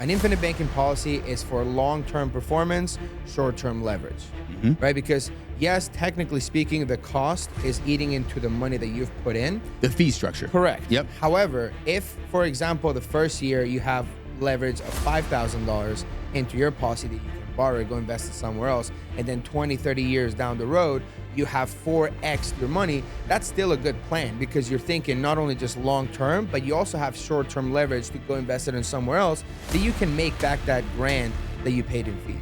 An infinite banking policy is for long-term performance, short-term leverage, right? Because yes, technically speaking, the cost is eating into the money that you've put in. The fee structure. Correct. Yep. However, if, for example, the first year you have leverage of $5,000 into your policy that you can borrow, go invest it somewhere else, and then 20, 30 years down the road, you have 4x your money, that's still a good plan because you're thinking not only just long term, but you also have short term leverage to go invest it in somewhere else that you can make back that grand that you paid in fees.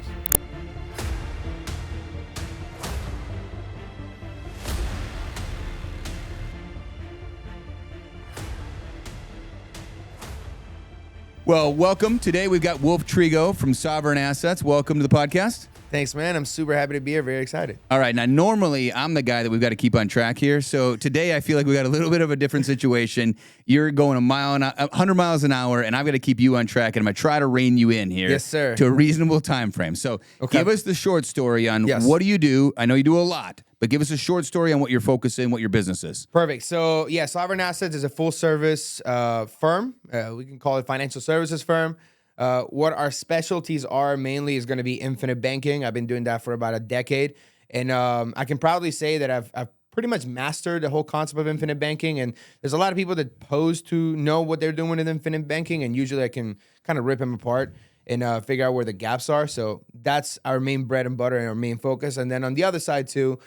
Well, welcome. Today we've got Wulf Trigo from Sovereign Assets. Welcome to the podcast. Thanks, man. I'm super happy to be here. Very excited. All right. Now, normally I'm the guy that we've got to keep on track here. So today I feel like we got a little bit of a different situation. You're going 100 miles an hour, and I've got to keep you on track, and I'm going to try to rein you in here. Yes, sir. To a reasonable time frame. So give us the short story on what do you do? I know you do a lot, but give us a short story on what you're focusing, what your business is. Perfect. So, yeah, Sovereign Assets is a full-service firm. We can call it financial services firm. What our specialties are mainly is going to be infinite banking. I've been doing that for about a decade. And I can proudly say that I've pretty much mastered the whole concept of infinite banking. And there's a lot of people that pose to know what they're doing with infinite banking. And usually I can kind of rip them apart and figure out where the gaps are. So that's our main bread and butter and our main focus. And then on the other side too,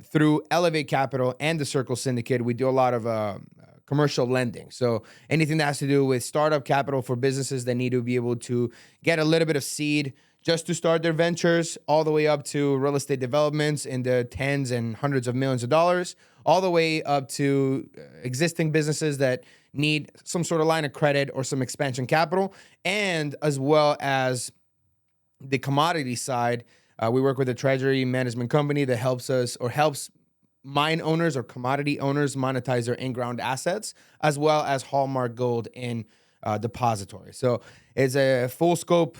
through Elevate Capital and the Circle Syndicate, we do a lot of commercial lending. So anything that has to do with startup capital for businesses that need to be able to get a little bit of seed just to start their ventures, all the way up to real estate developments in the tens and hundreds of millions of dollars, all the way up to existing businesses that need some sort of line of credit or some expansion capital, and as well as the commodity side. We work with a treasury management company that helps mine owners or commodity owners monetize their in-ground assets, as well as Hallmark Gold in depository. So it's a full scope,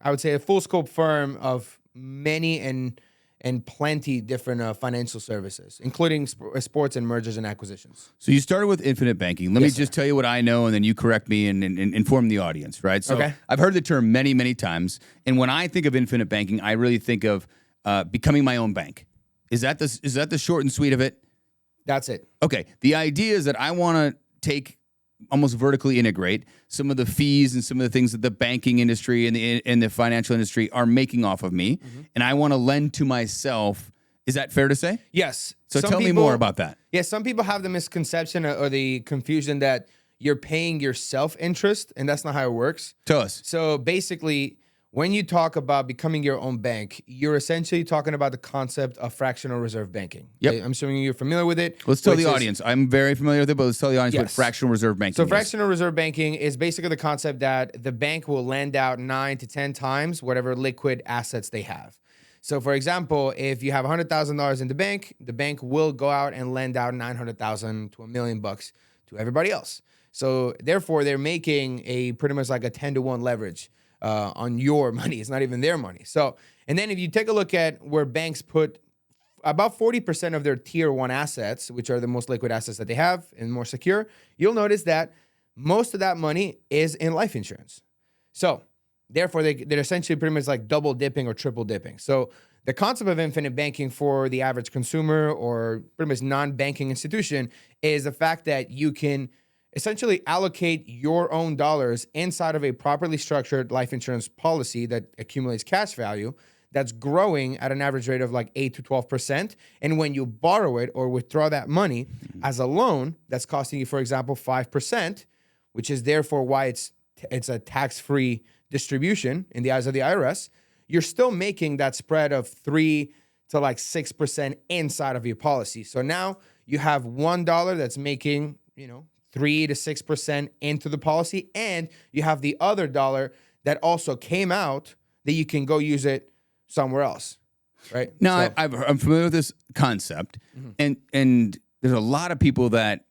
I would say a full scope firm of many and plenty different financial services, including sports and mergers and acquisitions. So you started with infinite banking. Let me just tell you what I know, and then you correct me and inform the audience, right? So I've heard the term many, many times. And when I think of infinite banking, I really think of becoming my own bank. Is that the short and sweet of it? That's it. Okay. The idea is that I want to take almost vertically integrate some of the fees and some of the things that the banking industry and the financial industry are making off of me, and I want to lend to myself. Is that fair to say? Yes. So tell me more about that. Yeah, some people have the misconception or the confusion that you're paying yourself interest, and that's not how it works. Tell us. So basically, when you talk about becoming your own bank, you're essentially talking about the concept of fractional reserve banking. Yep. I'm assuming you're familiar with it. Let's tell the audience. I'm very familiar with it, but let's tell the audience what fractional reserve banking is. So fractional reserve banking is basically the concept that the bank will lend out 9 to 10 times whatever liquid assets they have. So for example, if you have $100,000 in the bank will go out and lend out $900,000 to $1 million to everybody else. So therefore, they're making a pretty much like a 10-to-1 leverage on your money. It's not even their money. So, and then if you take a look at where banks put about 40% of their tier 1 assets, which are the most liquid assets that they have and more secure, you'll notice that most of that money is in life insurance. So therefore, they're essentially pretty much like double dipping or triple dipping. So the concept of infinite banking for the average consumer or pretty much non-banking institution is the fact that you can essentially allocate your own dollars inside of a properly structured life insurance policy that accumulates cash value that's growing at an average rate of like 8 to 12%. And when you borrow it or withdraw that money as a loan that's costing you, for example, 5%, which is therefore why it's a tax-free distribution in the eyes of the IRS, you're still making that spread of 3 to like 6% inside of your policy. So now you have $1 that's making, 3 to 6% into the policy, and you have the other dollar that also came out that you can go use it somewhere else, right? Now, I'm familiar with this concept, and there's a lot of people that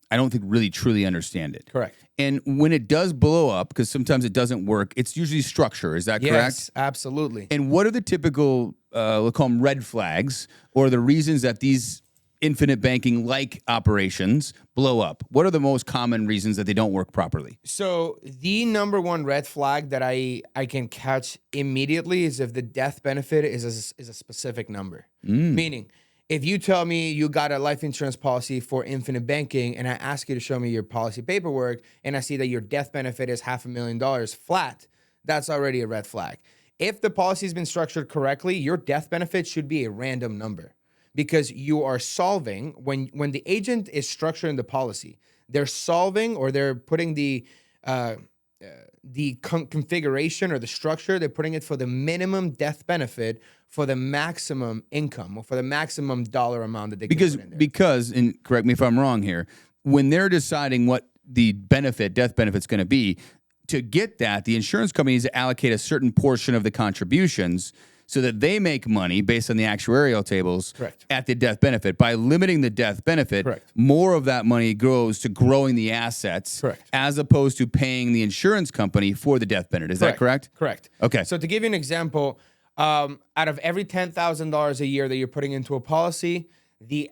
I don't think really truly understand it. Correct. And when it does blow up, because sometimes it doesn't work, it's usually structure. Is that correct? Yes, absolutely. And what are the typical, we'll call them red flags, or the reasons that these infinite banking like operations blow up? What are the most common reasons that they don't work properly? So the number one red flag that I can catch immediately is if the death benefit is a specific number. Meaning, if you tell me you got a life insurance policy for infinite banking and I ask you to show me your policy paperwork and I see that your death benefit is $500,000 flat, that's already a red flag. If the policy has been structured correctly, your death benefit should be a random number because you are solving, when the agent is structuring the policy, they're solving or they're putting the configuration or the structure, they're putting it for the minimum death benefit for the maximum income or for the maximum dollar amount that they can put in there. Because, and correct me if I'm wrong here, when they're deciding what the death benefit's going to be, to get that, the insurance companies allocate a certain portion of the contributions so that they make money based on the actuarial tables at the death benefit. By limiting the death benefit, more of that money goes to growing the assets as opposed to paying the insurance company for the death benefit. Is that correct? Correct. Okay. So to give you an example, out of every $10,000 a year that you're putting into a policy, the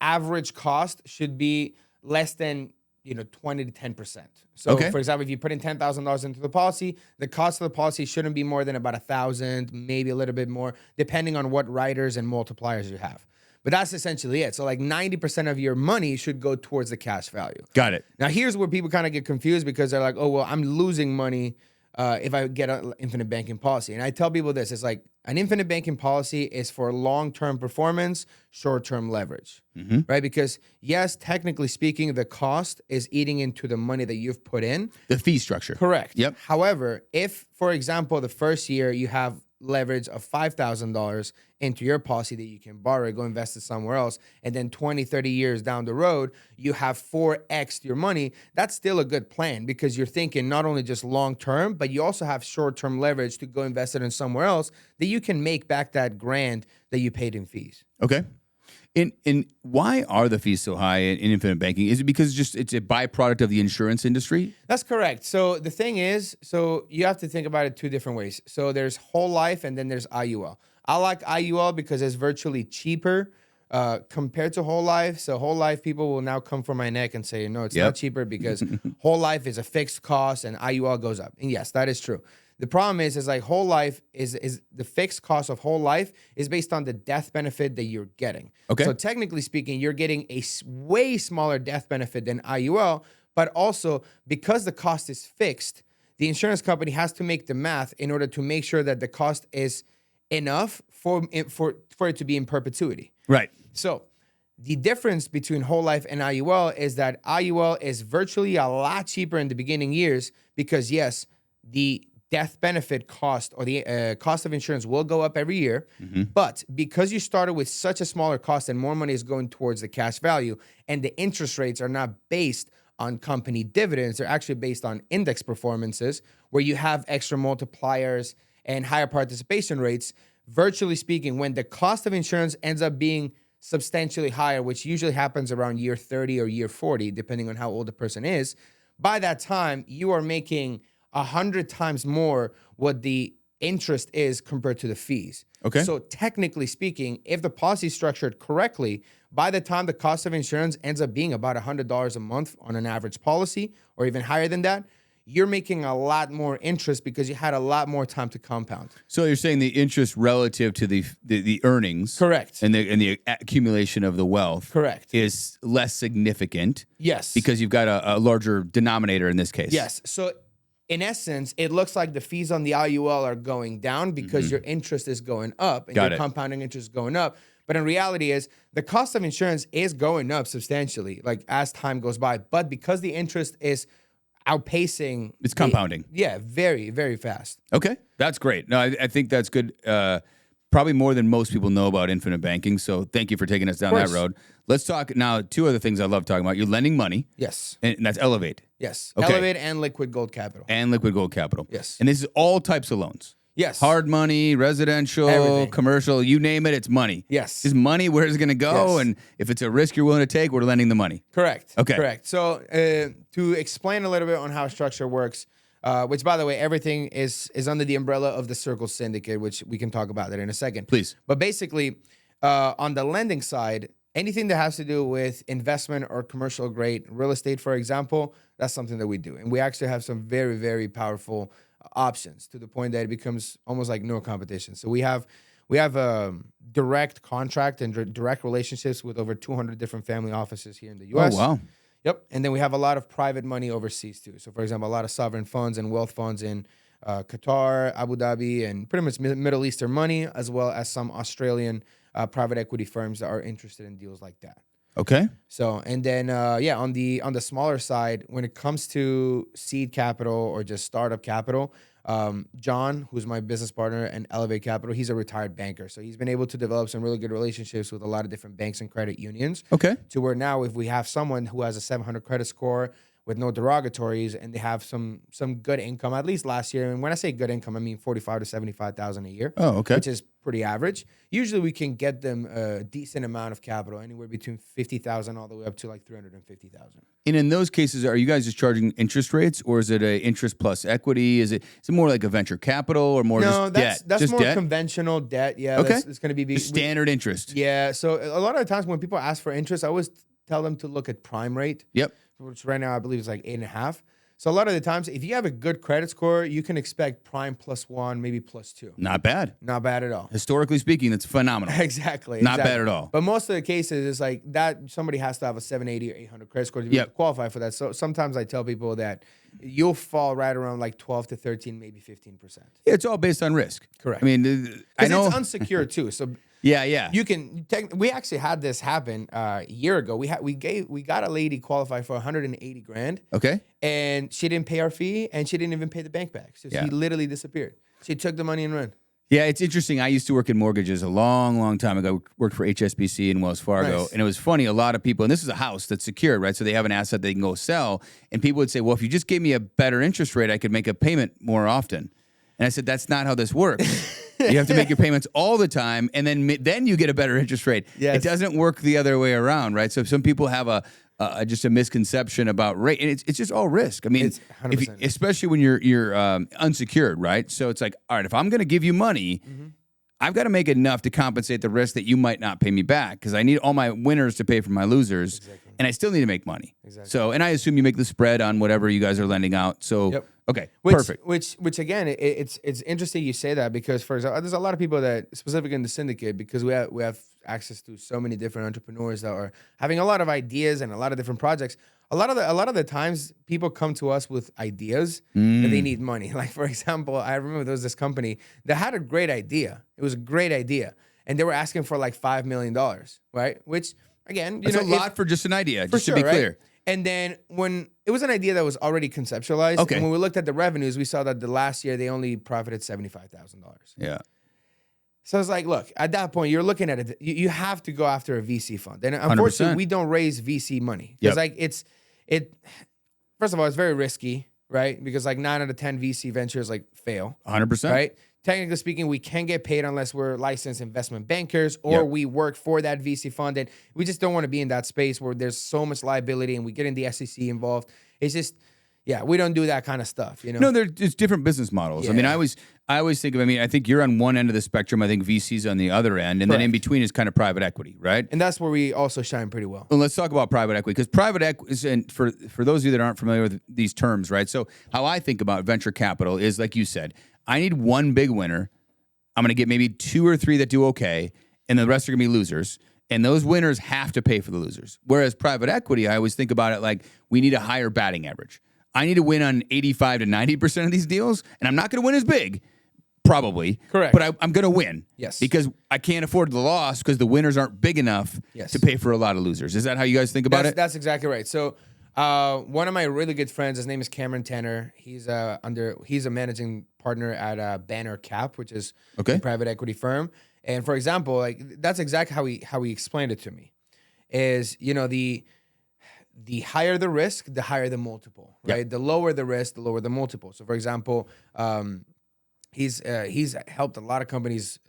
average cost should be less than 20 to 10%. So, for example, if you put in $10,000 into the policy, the cost of the policy shouldn't be more than about $1,000, maybe a little bit more, depending on what riders and multipliers you have. But that's essentially it. So, like 90% of your money should go towards the cash value. Got it. Now, here's where people kind of get confused because they're like, oh, well, I'm losing money if I get an infinite banking policy. And I tell people this, it's like an infinite banking policy is for long-term performance, short-term leverage, right? Because yes, technically speaking, the cost is eating into the money that you've put in. The fee structure. Correct. Yep. However, if, for example, the first year you have leverage of $5,000 into your policy that you can borrow, go invest it somewhere else, and then 20, 30 years down the road, you have 4x your money, that's still a good plan because you're thinking not only just long-term, but you also have short-term leverage to go invest it in somewhere else that you can make back that grand that you paid in fees. Okay. And why are the fees so high in infinite banking? Is it because it's a byproduct of the insurance industry? That's correct. So the thing is, so you have to think about it two different ways. So there's whole life and then there's IUL. I like IUL because it's virtually cheaper compared to whole life. So whole life people will now come for my neck and say, no, it's not cheaper because whole life is a fixed cost and IUL goes up. And yes, that is true. The problem is like whole life is the fixed cost of whole life is based on the death benefit that you're getting. Okay. So technically speaking, you're getting a way smaller death benefit than IUL, but also because the cost is fixed, the insurance company has to make the math in order to make sure that the cost is enough for it to be in perpetuity. Right. So the difference between whole life and IUL is that IUL is virtually a lot cheaper in the beginning years because yes, the death benefit cost or the cost of insurance will go up every year. But because you started with such a smaller cost and more money is going towards the cash value and the interest rates are not based on company dividends, they're actually based on index performances where you have extra multipliers and higher participation rates. Virtually speaking, when the cost of insurance ends up being substantially higher, which usually happens around year 30 or year 40, depending on how old the person is, by that time, you are making 100 times more what the interest is compared to the fees. Okay. So technically speaking, if the policy is structured correctly, by the time the cost of insurance ends up being about $100 a month on an average policy, or even higher than that, you're making a lot more interest because you had a lot more time to compound. So you're saying the interest relative to the earnings, correct, and the accumulation of the wealth, correct, is less significant. Yes, because you've got a larger denominator in this case. Yes. So in essence, it looks like the fees on the IUL are going down because your interest is going up and your compounding interest is going up. But in reality is the cost of insurance is going up substantially, like as time goes by. But because the interest is outpacing, it's compounding. Very, very fast. Okay, that's great. No, I think that's good. Probably more than most people know about infinite banking. So thank you for taking us down that road. Let's talk now. Two other things I love talking about. You're lending money. Yes. And that's Elevate. Yes. Okay. Elevate and Liquid Gold Capital. And Liquid Gold Capital. Yes. And this is all types of loans. Yes. Hard money, residential, everything. Commercial, you name it, it's money. Yes. It's money, where is it going to go? Yes. And if it's a risk you're willing to take, we're lending the money. Correct. Okay. Correct. So to explain a little bit on how structure works, which, by the way, everything is under the umbrella of the Circle Syndicate, which we can talk about that in a second. Please. But basically, on the lending side, anything that has to do with investment or commercial grade real estate, for example, that's something that we do. And we actually have some very, very powerful options to the point that it becomes almost like no competition. So we have direct contract and direct relationships with over 200 different family offices here in the U.S. Oh, wow. Yep. And then we have a lot of private money overseas too. So, for example, a lot of sovereign funds and wealth funds in Qatar, Abu Dhabi, and pretty much Middle Eastern money, as well as some Australian private equity firms that are interested in deals like that. Okay. So, and then on the smaller side, when it comes to seed capital or just startup capital, John, who's my business partner and Elevate Capital, he's a retired banker. So he's been able to develop some really good relationships with a lot of different banks and credit unions. Okay. To where now if we have someone who has a 700 credit score with no derogatories and they have some good income, at least last year. And when I say good income, I mean 45 to 75,000 a year. Oh, okay. Which is pretty average. Usually we can get them a decent amount of capital, anywhere between 50,000 all the way up to like 350,000. And in those cases, are you guys just charging interest rates, or is it a interest plus equity? Is it more like a venture capital, or more just debt? That's just more debt? conventional debt. Yeah, Okay. It's going to be standard interest. Yeah. So a lot of the times when people ask for interest, I always tell them to look at prime rate. Yep. Which right now I believe is like 8.5. So a lot of the times, if you have a good credit score, you can expect prime +1, maybe +2. Not bad. Not bad at all. Historically speaking, that's phenomenal. Exactly. Not bad at all. But most of the cases, it's like that somebody has to have a 780 or 800 credit score to be able to qualify for that. So sometimes I tell people that you'll fall right around like 12 to 13, maybe 15%. Yeah, it's all based on risk. Correct. I mean, I know it's unsecured too. So yeah. you can. We actually had this happen a year ago. We got a lady qualified for 180 grand. Okay. And she didn't pay our fee, and she didn't even pay the bank back. So she literally disappeared. She took the money and ran. Yeah, it's interesting. I used to work in mortgages a long, long time ago. I worked for HSBC and Wells Fargo. Nice. And it was funny, a lot of people, and this is a house that's secured, right? So they have an asset they can go sell. And people would say, well, if you just gave me a better interest rate, I could make a payment more often. And I said, that's not how this works. You have to make your payments all the time, and then you get a better interest rate. Yes. It doesn't work the other way around, right? So some people have just a misconception about rate, and it's just all risk. I mean, It's 100%. especially when you're unsecured, right? So it's like, all right, if I'm going to give you money, I've got to make enough to compensate the risk that you might not pay me back, because I need all my winners to pay for my losers, and I still need to make money. Exactly. So, and I assume you make the spread on whatever you guys are lending out. So, okay, perfect. Which again, it's interesting you say that, because for example, there's a lot of people that, specifically in the syndicate, because we have access to so many different entrepreneurs that are having a lot of ideas and a lot of different projects. A lot of the times people come to us with ideas and they need money. Like, for example, I remember there was this company that had a great idea. It was a great idea. And they were asking for like $5 million, right? Which, again, That's a lot for just an idea, just to be right? clear. And then when it was an idea that was already conceptualized, Okay. and when we looked at the revenues, we saw that the last year they only profited $75,000. Yeah. So it's like, look, at that point, you're looking at it. You have to go after a VC fund, and unfortunately, 100%. we don't raise VC money because, like, First of all, it's very risky, right? Because like 9 out of 10 VC ventures like fail, 100%. right? Technically speaking, we can't get paid unless we're licensed investment bankers or we work for that VC fund, and we just don't want to be in that space where there's so much liability and we get in the SEC involved. It's just, we don't do that kind of stuff, you know? No, there's different business models. I mean, I always think of, I think you're on one end of the spectrum. I think VC's on the other end. And then in between is kind of private equity, right? And that's where we also shine pretty well. Well, let's talk about private equity, because private equity, and for those of you that aren't familiar with these terms, right? So how I think about venture capital is, like you said, I need one big winner. I'm going to get maybe 2 or 3 that do okay, and the rest are going to be losers. And those winners have to pay for the losers. Whereas private equity, I always think about it like we need a higher batting average. I need to win on 85 to 90% of these deals, and I'm not going to win as big, probably. Correct. But I'm going to win. Yes. Because I can't afford the loss because the winners aren't big enough to pay for a lot of losers. Is that how you guys think about it? That's exactly right. So one of my really good friends, his name is Cameron Tanner. He's a managing partner at Banner Cap, which is a private equity firm. And for example, like that's exactly how he explained it to me. Is, you know, the higher the risk, the higher the multiple, right? Yep. The lower the risk, the lower the multiple. So, for example, he's helped a lot of companies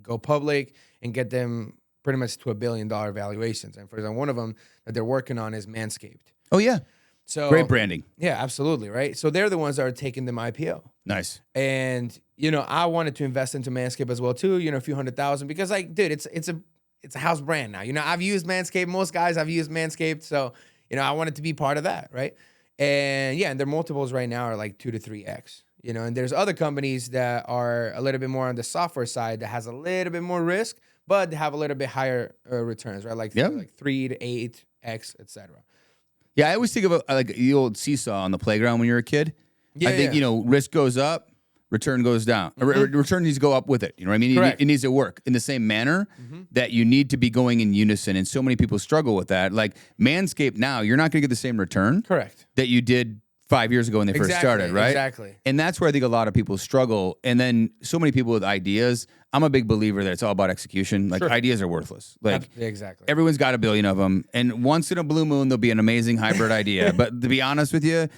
go public and get them pretty much to $1 billion valuations. And for example, one of them that they're working on is Manscaped. Oh, yeah. So great branding. Yeah, absolutely, right? So they're the ones that are taking them IPO. Nice. And, you know, I wanted to invest into Manscaped as well too, you know, a few $100,000, because like, dude, it's it's a house brand now. I've used Manscaped. Most guys I've used Manscaped, so I wanted to be part of that, right? And yeah, and their multiples right now are like 2 to 3x. And there's other companies that are a little bit more on the software side that has a little bit more risk, but have a little bit higher returns, right? Like 3 to 8x, etc. Yeah, I always think of like the old seesaw on the playground when you're a kid. I think risk goes up, return goes down. Return needs to go up with it. You know what I mean? It needs to work in the same manner that you need to be going in unison. And so many people struggle with that. Like Manscaped now, you're not going to get the same return that you did 5 years ago when they first started, right? Exactly. And that's where I think a lot of people struggle. And then so many people with ideas, I'm a big believer that it's all about execution. Like ideas are worthless. Like everyone's got a billion of them. And once in a blue moon, there'll be an amazing hybrid idea. But to be honest with you,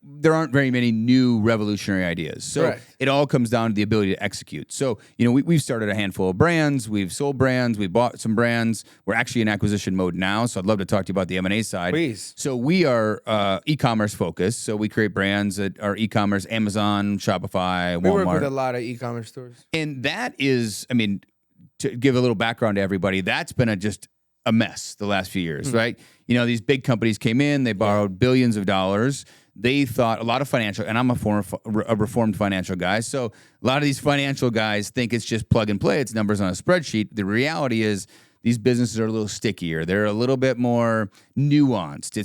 there aren't very many new revolutionary ideas. So it all comes down to the ability to execute. So, we've started a handful of brands. We've sold brands. We bought some brands. We're actually in acquisition mode now. So I'd love to talk to you about the M&A side. Please. So we are e-commerce focused. So we create brands that are e-commerce, Amazon, Shopify, Walmart. We work with a lot of e-commerce stores. And that is, to give a little background to everybody, that's been just a mess the last few years, right? These big companies came in, they borrowed billions of dollars. They thought a lot of financial, and I'm a reformed financial guy, so a lot of these financial guys think it's just plug and play. It's numbers on a spreadsheet. The reality is these businesses are a little stickier. They're a little bit more nuanced.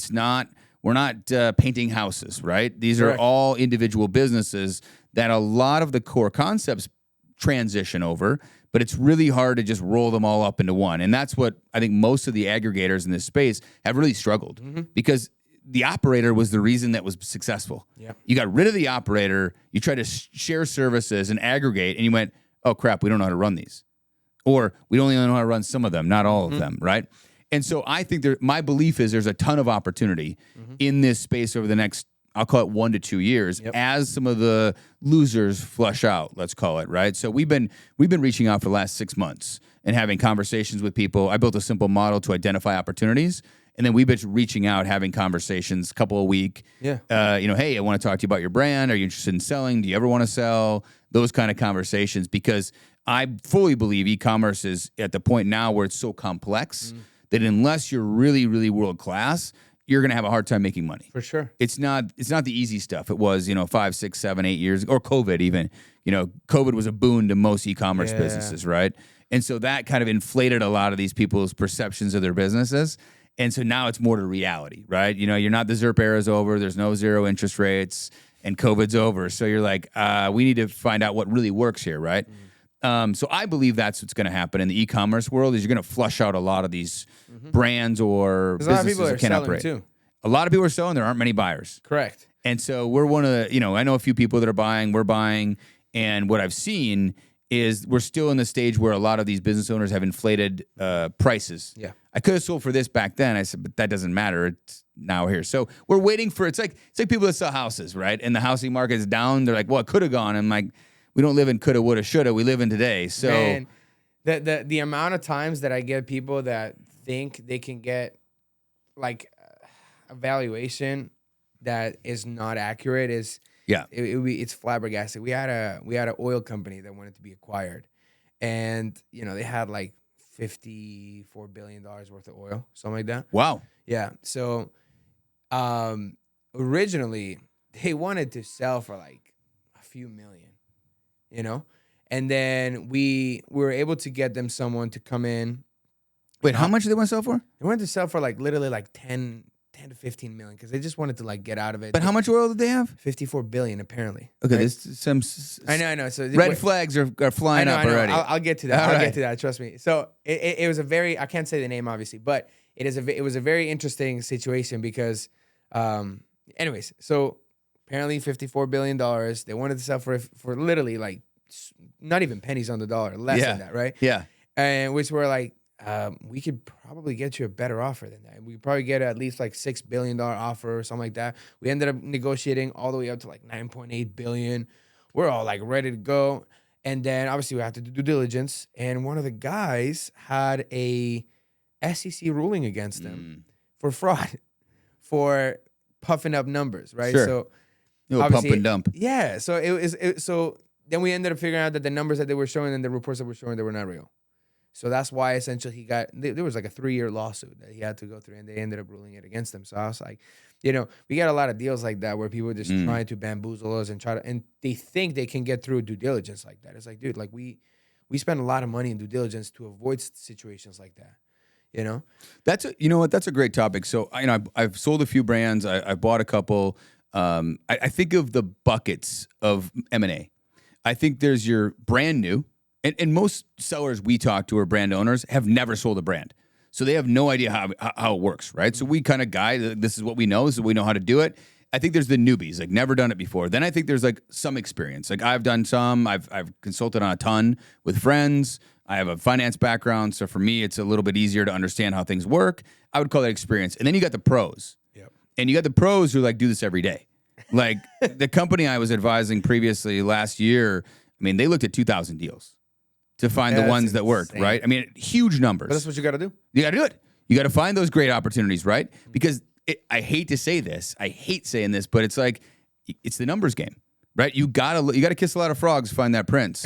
We're not painting houses, right? These are all individual businesses that a lot of the core concepts transition over, but it's really hard to just roll them all up into one. And that's what I think most of the aggregators in this space have really struggled because the operator was the reason that was successful. Yeah. You got rid of the operator, you tried to share services and aggregate, and you went, oh, crap, we don't know how to run these. Or we only know how to run some of them, not all of them, right? And so I think my belief is there's a ton of opportunity in this space over the next, I'll call it 1 to 2 years, as some of the losers flush out, let's call it, right? So we've been reaching out for the last 6 months and having conversations with people. I built a simple model to identify opportunities. And then we've been reaching out, having conversations, a couple a week. Yeah. Hey, I want to talk to you about your brand. Are you interested in selling? Do you ever want to sell? Those kind of conversations, because I fully believe e-commerce is at the point now where it's so complex that unless you're really, really world class, you're going to have a hard time making money. For sure. It's not the easy stuff. It was, 5, 6, 7, 8 years, or COVID even. COVID was a boon to most e-commerce businesses, right? And so that kind of inflated a lot of these people's perceptions of their businesses. And so now it's more to reality, right? You're not, the ZERP era is over. There's no zero interest rates, and COVID's over. So you're like, we need to find out what really works here, right? So I believe that's what's going to happen in the e-commerce world is you're going to flush out a lot of these brands or businesses that can't operate. Too. A lot of people are selling. There aren't many buyers. Correct. And so we're one of the, I know a few people that are buying. We're buying. And what I've seen is we're still in the stage where a lot of these business owners have inflated prices. Yeah. I could have sold for this back then. I said, but that doesn't matter. It's now here. So we're waiting for, it's like people that sell houses, right? And the housing market is down. They're like, well, it could have gone. I'm like, we don't live in coulda, woulda, shoulda. We live in today. So man, the amount of times that I get people that think they can get like a valuation that is not accurate is it's flabbergasting. We had an oil company that wanted to be acquired, and they had like $54 billion worth of oil, something like that. Wow. Yeah. So originally they wanted to sell for like a few million, and then we were able to get them someone to come in. Wait, how much did they want to sell for? They wanted to sell for like literally like 10 to 15 million because they just wanted to like get out of it. But how much oil did they have? 54 billion apparently. Okay, right? This some I know. So red flags are flying up already. I'll get to that. I'll get to that. Trust me. So it was a very, I can't say the name obviously, but it was a very interesting situation because, anyways, so apparently $54 billion. They wanted to sell for literally like not even pennies on the dollar, less than that, right? Yeah. And which were like, we could probably get you a better offer than that. We could probably get at least like $6 billion offer or something like that. We ended up negotiating all the way up to like $9.8 billion. We're all like ready to go. And then obviously we have to do due diligence. And one of the guys had a SEC ruling against him for fraud, for puffing up numbers, right? Sure. So pump and dump. Yeah. So so then we ended up figuring out that the numbers that they were showing and the reports that were showing, they were not real. So that's why essentially there was like a 3-year lawsuit that he had to go through, and they ended up ruling it against him. So I was like, we got a lot of deals like that where people are just trying to bamboozle us and they think they can get through due diligence like that. It's like, dude, like we spend a lot of money in due diligence to avoid situations like that. That's a great topic. So I've sold a few brands. I've bought a couple. I think of the buckets of M&A. I think there's your brand new, and most sellers we talk to or brand owners have never sold a brand. So they have no idea how it works, right? So we kind of guide, this is what we know, this is what we know how to do it. I think there's the newbies, like never done it before. Then I think there's like some experience. Like I've done some, I've consulted on a ton with friends. I have a finance background, so for me, it's a little bit easier to understand how things work. I would call that experience. And then you got the pros. Yep. And you got the pros who like do this every day. Like the company I was advising previously last year, I mean, they looked at 2,000 deals to find the ones that worked, right? I mean, huge numbers. But that's what you got to do. You got to do it. You got to find those great opportunities, right? Because I hate to say this, I hate saying this, but it's like it's the numbers game, right? You gotta kiss a lot of frogs to find that prince,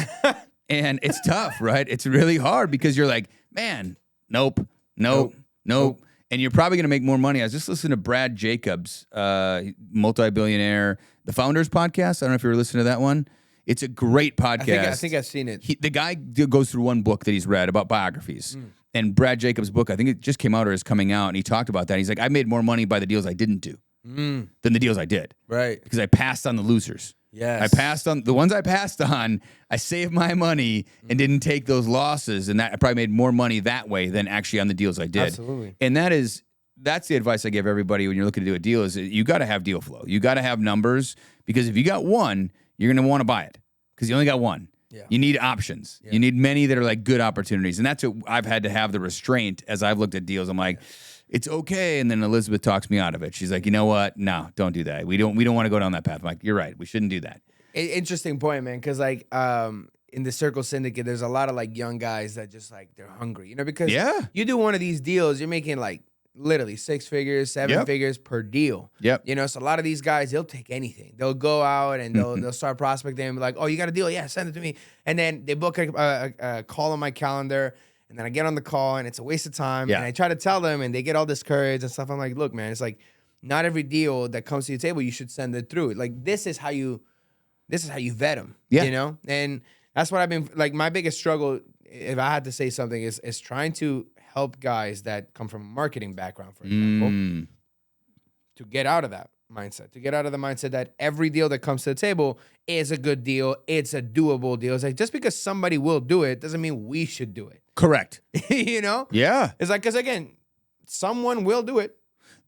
and it's tough, right? It's really hard because you're like, man, nope. And you're probably going to make more money. I was just listening to Brad Jacobs, multi-billionaire, the Founders Podcast. I don't know if you were listening to that one. It's a great podcast. I think I've seen it. The guy goes through one book that he's read about biographies. And Brad Jacobs' book, I think it just came out or is coming out, and he talked about that. He's like, I made more money by the deals I didn't do than the deals I did. Right. Because I passed on the losers. Yes. I passed on the ones I passed on. I saved my money and didn't take those losses, and that I probably made more money that way than actually on the deals I did. Absolutely. And that's the advice I give everybody when you're looking to do a deal is you got to have deal flow. You got to have numbers because if you got one, you're going to want to buy it because you only got one. Yeah. You need options. Yeah. You need many that are like good opportunities. And that's what I've had to have the restraint as I've looked at deals. I'm like, it's okay. And then Elizabeth talks me out of it. She's like, you know what? No, don't do that. We don't want to go down that path. I'm like, you're right. We shouldn't do that. Interesting point, man. Because like in the Circle Syndicate, there's a lot of like young guys that just like they're hungry, because you do one of these deals, you're making like literally 6 figures, 7 figures per deal. Yep. So a lot of these guys, they'll take anything. They'll go out and they'll start prospecting and be like, oh, you got a deal? Yeah, send it to me. And then they book a call on my calendar. And then I get on the call and it's a waste of time. Yeah. And I try to tell them and they get all discouraged and stuff. I'm like, look, man, it's like not every deal that comes to your table, you should send it through. Like this is how you vet them. Yeah. And that's what I've been like. My biggest struggle, if I had to say something, is trying to help guys that come from a marketing background, for example, to get out of that mindset, to get out of the mindset that every deal that comes to the table is a good deal. It's a doable deal. It's like, just because somebody will do it doesn't mean we should do it. Correct. Yeah. It's like, because again, someone will do it.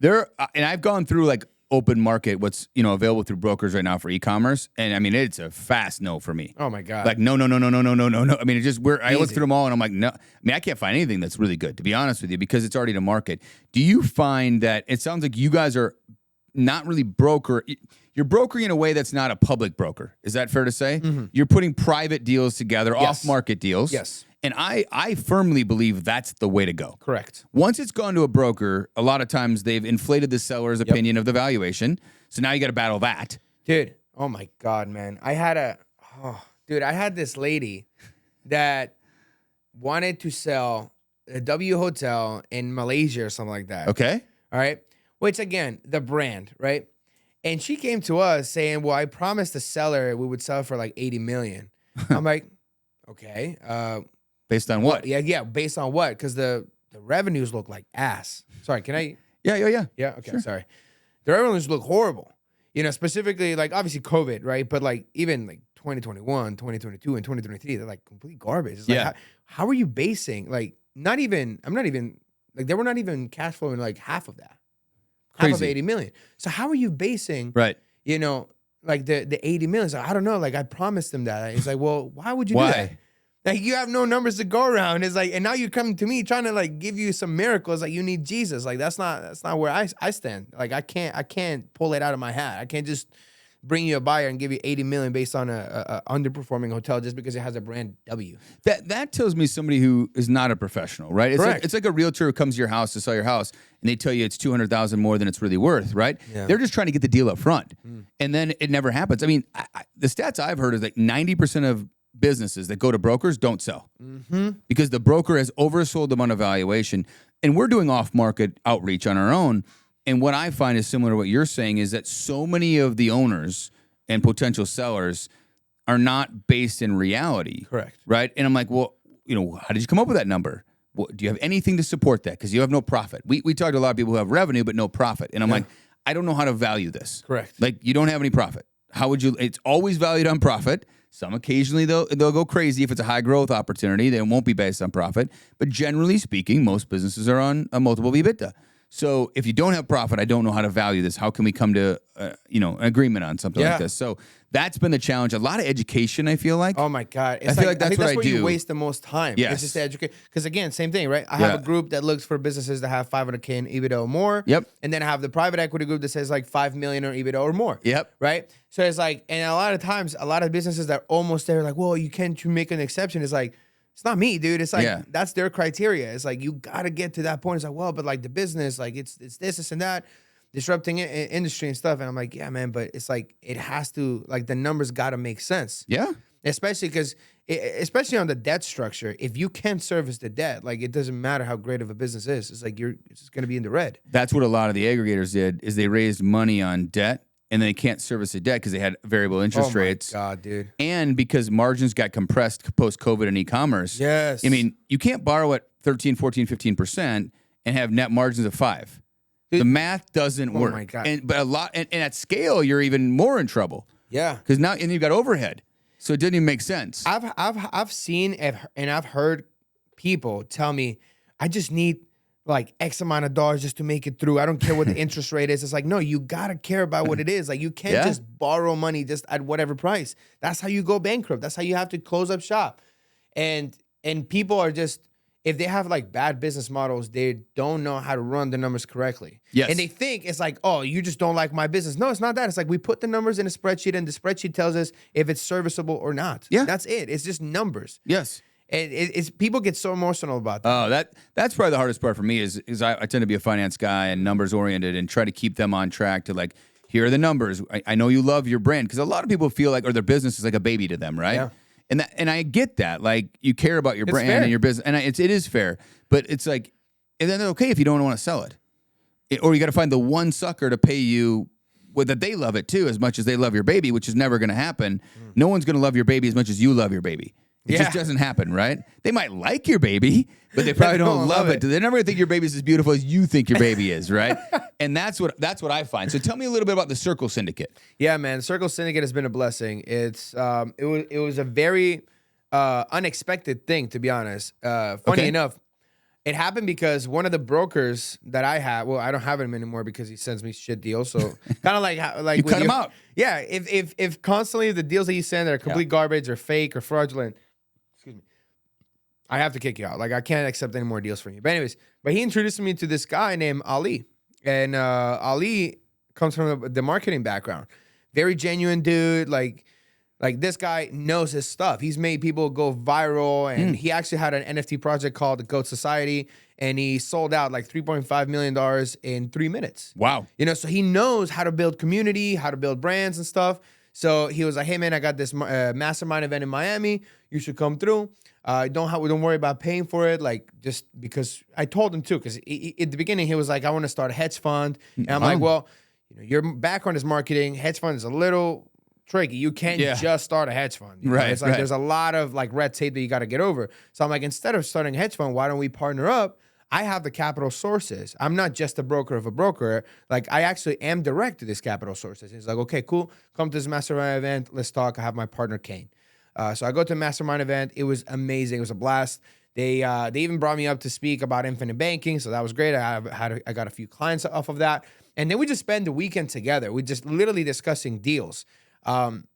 And I've gone through like open market, what's available through brokers right now for e-commerce, and I mean it's a fast no for me. Oh my god! Like no. I mean, I look through them all, and I'm like, no. I mean, I can't find anything that's really good, to be honest with you, because it's already to market. Do you find that it sounds like you guys are not really you're brokering in a way that's not a public broker? Is that fair to say? Mm-hmm. You're putting private deals together, off-market deals. Yes. And I firmly believe that's the way to go. Correct. Once it's gone to a broker, a lot of times they've inflated the seller's opinion of the valuation. So now you got to battle that. Dude, oh my God, man. I had this lady that wanted to sell a W Hotel in Malaysia or something like that. Okay. All right. Which, again, the brand, right? And she came to us saying, well, I promised the seller we would sell for like $80 million. I'm like, okay. Based on what? Yeah. Based on what? Because the revenues look like ass. Sorry, can I? Yeah. Yeah. Okay. Sure. Sorry. The revenues look horrible. Specifically, like obviously COVID, right? But like even like 2021, 2022, and 2023, they're like complete garbage. It's like, how are you basing? Like they were not even cash flowing like half of that. Half of 80 million. So how are you basing? Right. Like the 80 million. So I don't know. Like I promised them that. It's like, well, why would you do that? Like you have no numbers to go around. It's like, and now you come to me trying to like give you some miracles. Like you need Jesus. Like that's not where I stand. Like I can't pull it out of my hat. I can't just bring you a buyer and give you 80 million based on a underperforming hotel just because it has a brand W. That tells me somebody who is not a professional, right? It's like a realtor who comes to your house to sell your house and they tell you it's $200,000 more than it's really worth, right? Yeah. They're just trying to get the deal up front. And then it never happens. I mean, the stats I've heard is like 90% of businesses that go to brokers don't sell because the broker has oversold them on a valuation. And we're doing off-market outreach on our own. And what I find is similar to what you're saying is that so many of the owners and potential sellers are not based in reality. Correct. Right? And I'm like, well, how did you come up with that number? Well, do you have anything to support that? Because you have no profit. We talk to a lot of people who have revenue but no profit. And I'm like, I don't know how to value this. Correct. Like, you don't have any profit. How would you? It's always valued on profit. Some occasionally they'll go crazy if it's a high growth opportunity. They won't be based on profit. But generally speaking, most businesses are on a multiple of EBITDA. So if you don't have profit, I don't know how to value this. How can we come to an agagreement on something like this? So that's been the challenge. A lot of education, I feel like. Oh my God. I feel like that's what I do. You waste the most time. Yes. It's just to educate. Because again, same thing, right? I have a group that looks for businesses that have 500K in EBITDA or more. Yep. And then I have the private equity group that says like 5 million or EBITDA or more. Yep. Right? So it's like, and a lot of times, a lot of businesses that are almost there, like, well, you can't make an exception. It's like, it's not me, dude. It's like, that's their criteria. It's like, you got to get to that point. It's like, well, but like the business, like it's this and that, disrupting industry and stuff. And I'm like, yeah, man, but it's like, it has to, like the numbers got to make sense. Yeah. Especially because, especially on the debt structure, if you can't service the debt, like it doesn't matter how great of a business is. It's like, it's just going to be in the red. That's what a lot of the aggregators did is they raised money on debt. And they can't service the debt because they had variable interest rates. Oh, my God, dude. And because margins got compressed post-COVID and e-commerce. Yes. I mean, you can't borrow at 13, 14, 15% and have net margins of 5%. Dude, the math doesn't work. Oh, my God. And at scale, you're even more in trouble. Yeah. Because now you've got overhead. So it didn't even make sense. I've seen and I've heard people tell me, I just need like X amount of dollars just to make it through. I don't care what the interest rate is. It's like, no, you got to care about what it is. Like you can't just borrow money just at whatever price. That's how you go bankrupt. That's how you have to close up shop. And people are just, if they have like bad business models, they don't know how to run the numbers correctly. Yes. And they think it's like, oh, you just don't like my business. No, it's not that. It's like we put the numbers in a spreadsheet and the spreadsheet tells us if it's serviceable or not. Yeah. That's it. It's just numbers. Yes. And it's people get so emotional about that. Oh, that's probably the hardest part for me is I tend to be a finance guy and numbers oriented and try to keep them on track to like, here are the numbers. I know you love your brand because a lot of people feel like, or their business is like a baby to them, right? Yeah. And I get that. Like you care about your brand and your business, and it is fair. But it's like, and then it's okay if you don't want to sell it, or you got to find the one sucker to pay you. Well, that they love it too as much as they love your baby, which is never going to happen. No one's going to love your baby as much as you love your baby. It just doesn't happen, right? They might like your baby, but they probably don't love it. They're never going to think your baby's as beautiful as you think your baby is, right? And that's what I find. So tell me a little bit about the Circle Syndicate. Yeah, man. Circle Syndicate has been a blessing. It was a very unexpected thing, to be honest. Funny enough, it happened because one of the brokers that I have, well, I don't have him anymore because he sends me shit deals. So kind of like you cut him out. Yeah, if constantly the deals that you send are complete garbage or fake or fraudulent, excuse me, I have to kick you out. Like I can't accept any more deals from you. But anyways, he introduced me to this guy named Ali, and Ali comes from the marketing background. Very genuine dude. Like this guy knows his stuff. He's made people go viral, and he actually had an NFT project called the Goat Society, and he sold out like $3.5 million in 3 minutes. Wow. So he knows how to build community, how to build brands and stuff. So he was like, hey man, I got this mastermind event in Miami. You should come through. Don't worry about paying for it. Like just because I told him too, because at the beginning he was like, I want to start a hedge fund. And I'm like, well, your background is marketing. Hedge fund is a little tricky. You can't just start a hedge fund. Right. It's like there's a lot of like red tape that you got to get over. So I'm like, instead of starting a hedge fund, why don't we partner up? I have the capital sources. I'm not just a broker of a broker. Like I actually am direct to these capital sources. He's like, okay, cool. Come to this mastermind event. Let's talk. I have my partner Kane. So I go to the mastermind event. It was amazing. It was a blast. They even brought me up to speak about infinite banking. So that was great. I got a few clients off of that. And then we just spent the weekend together. We just literally discussing deals. And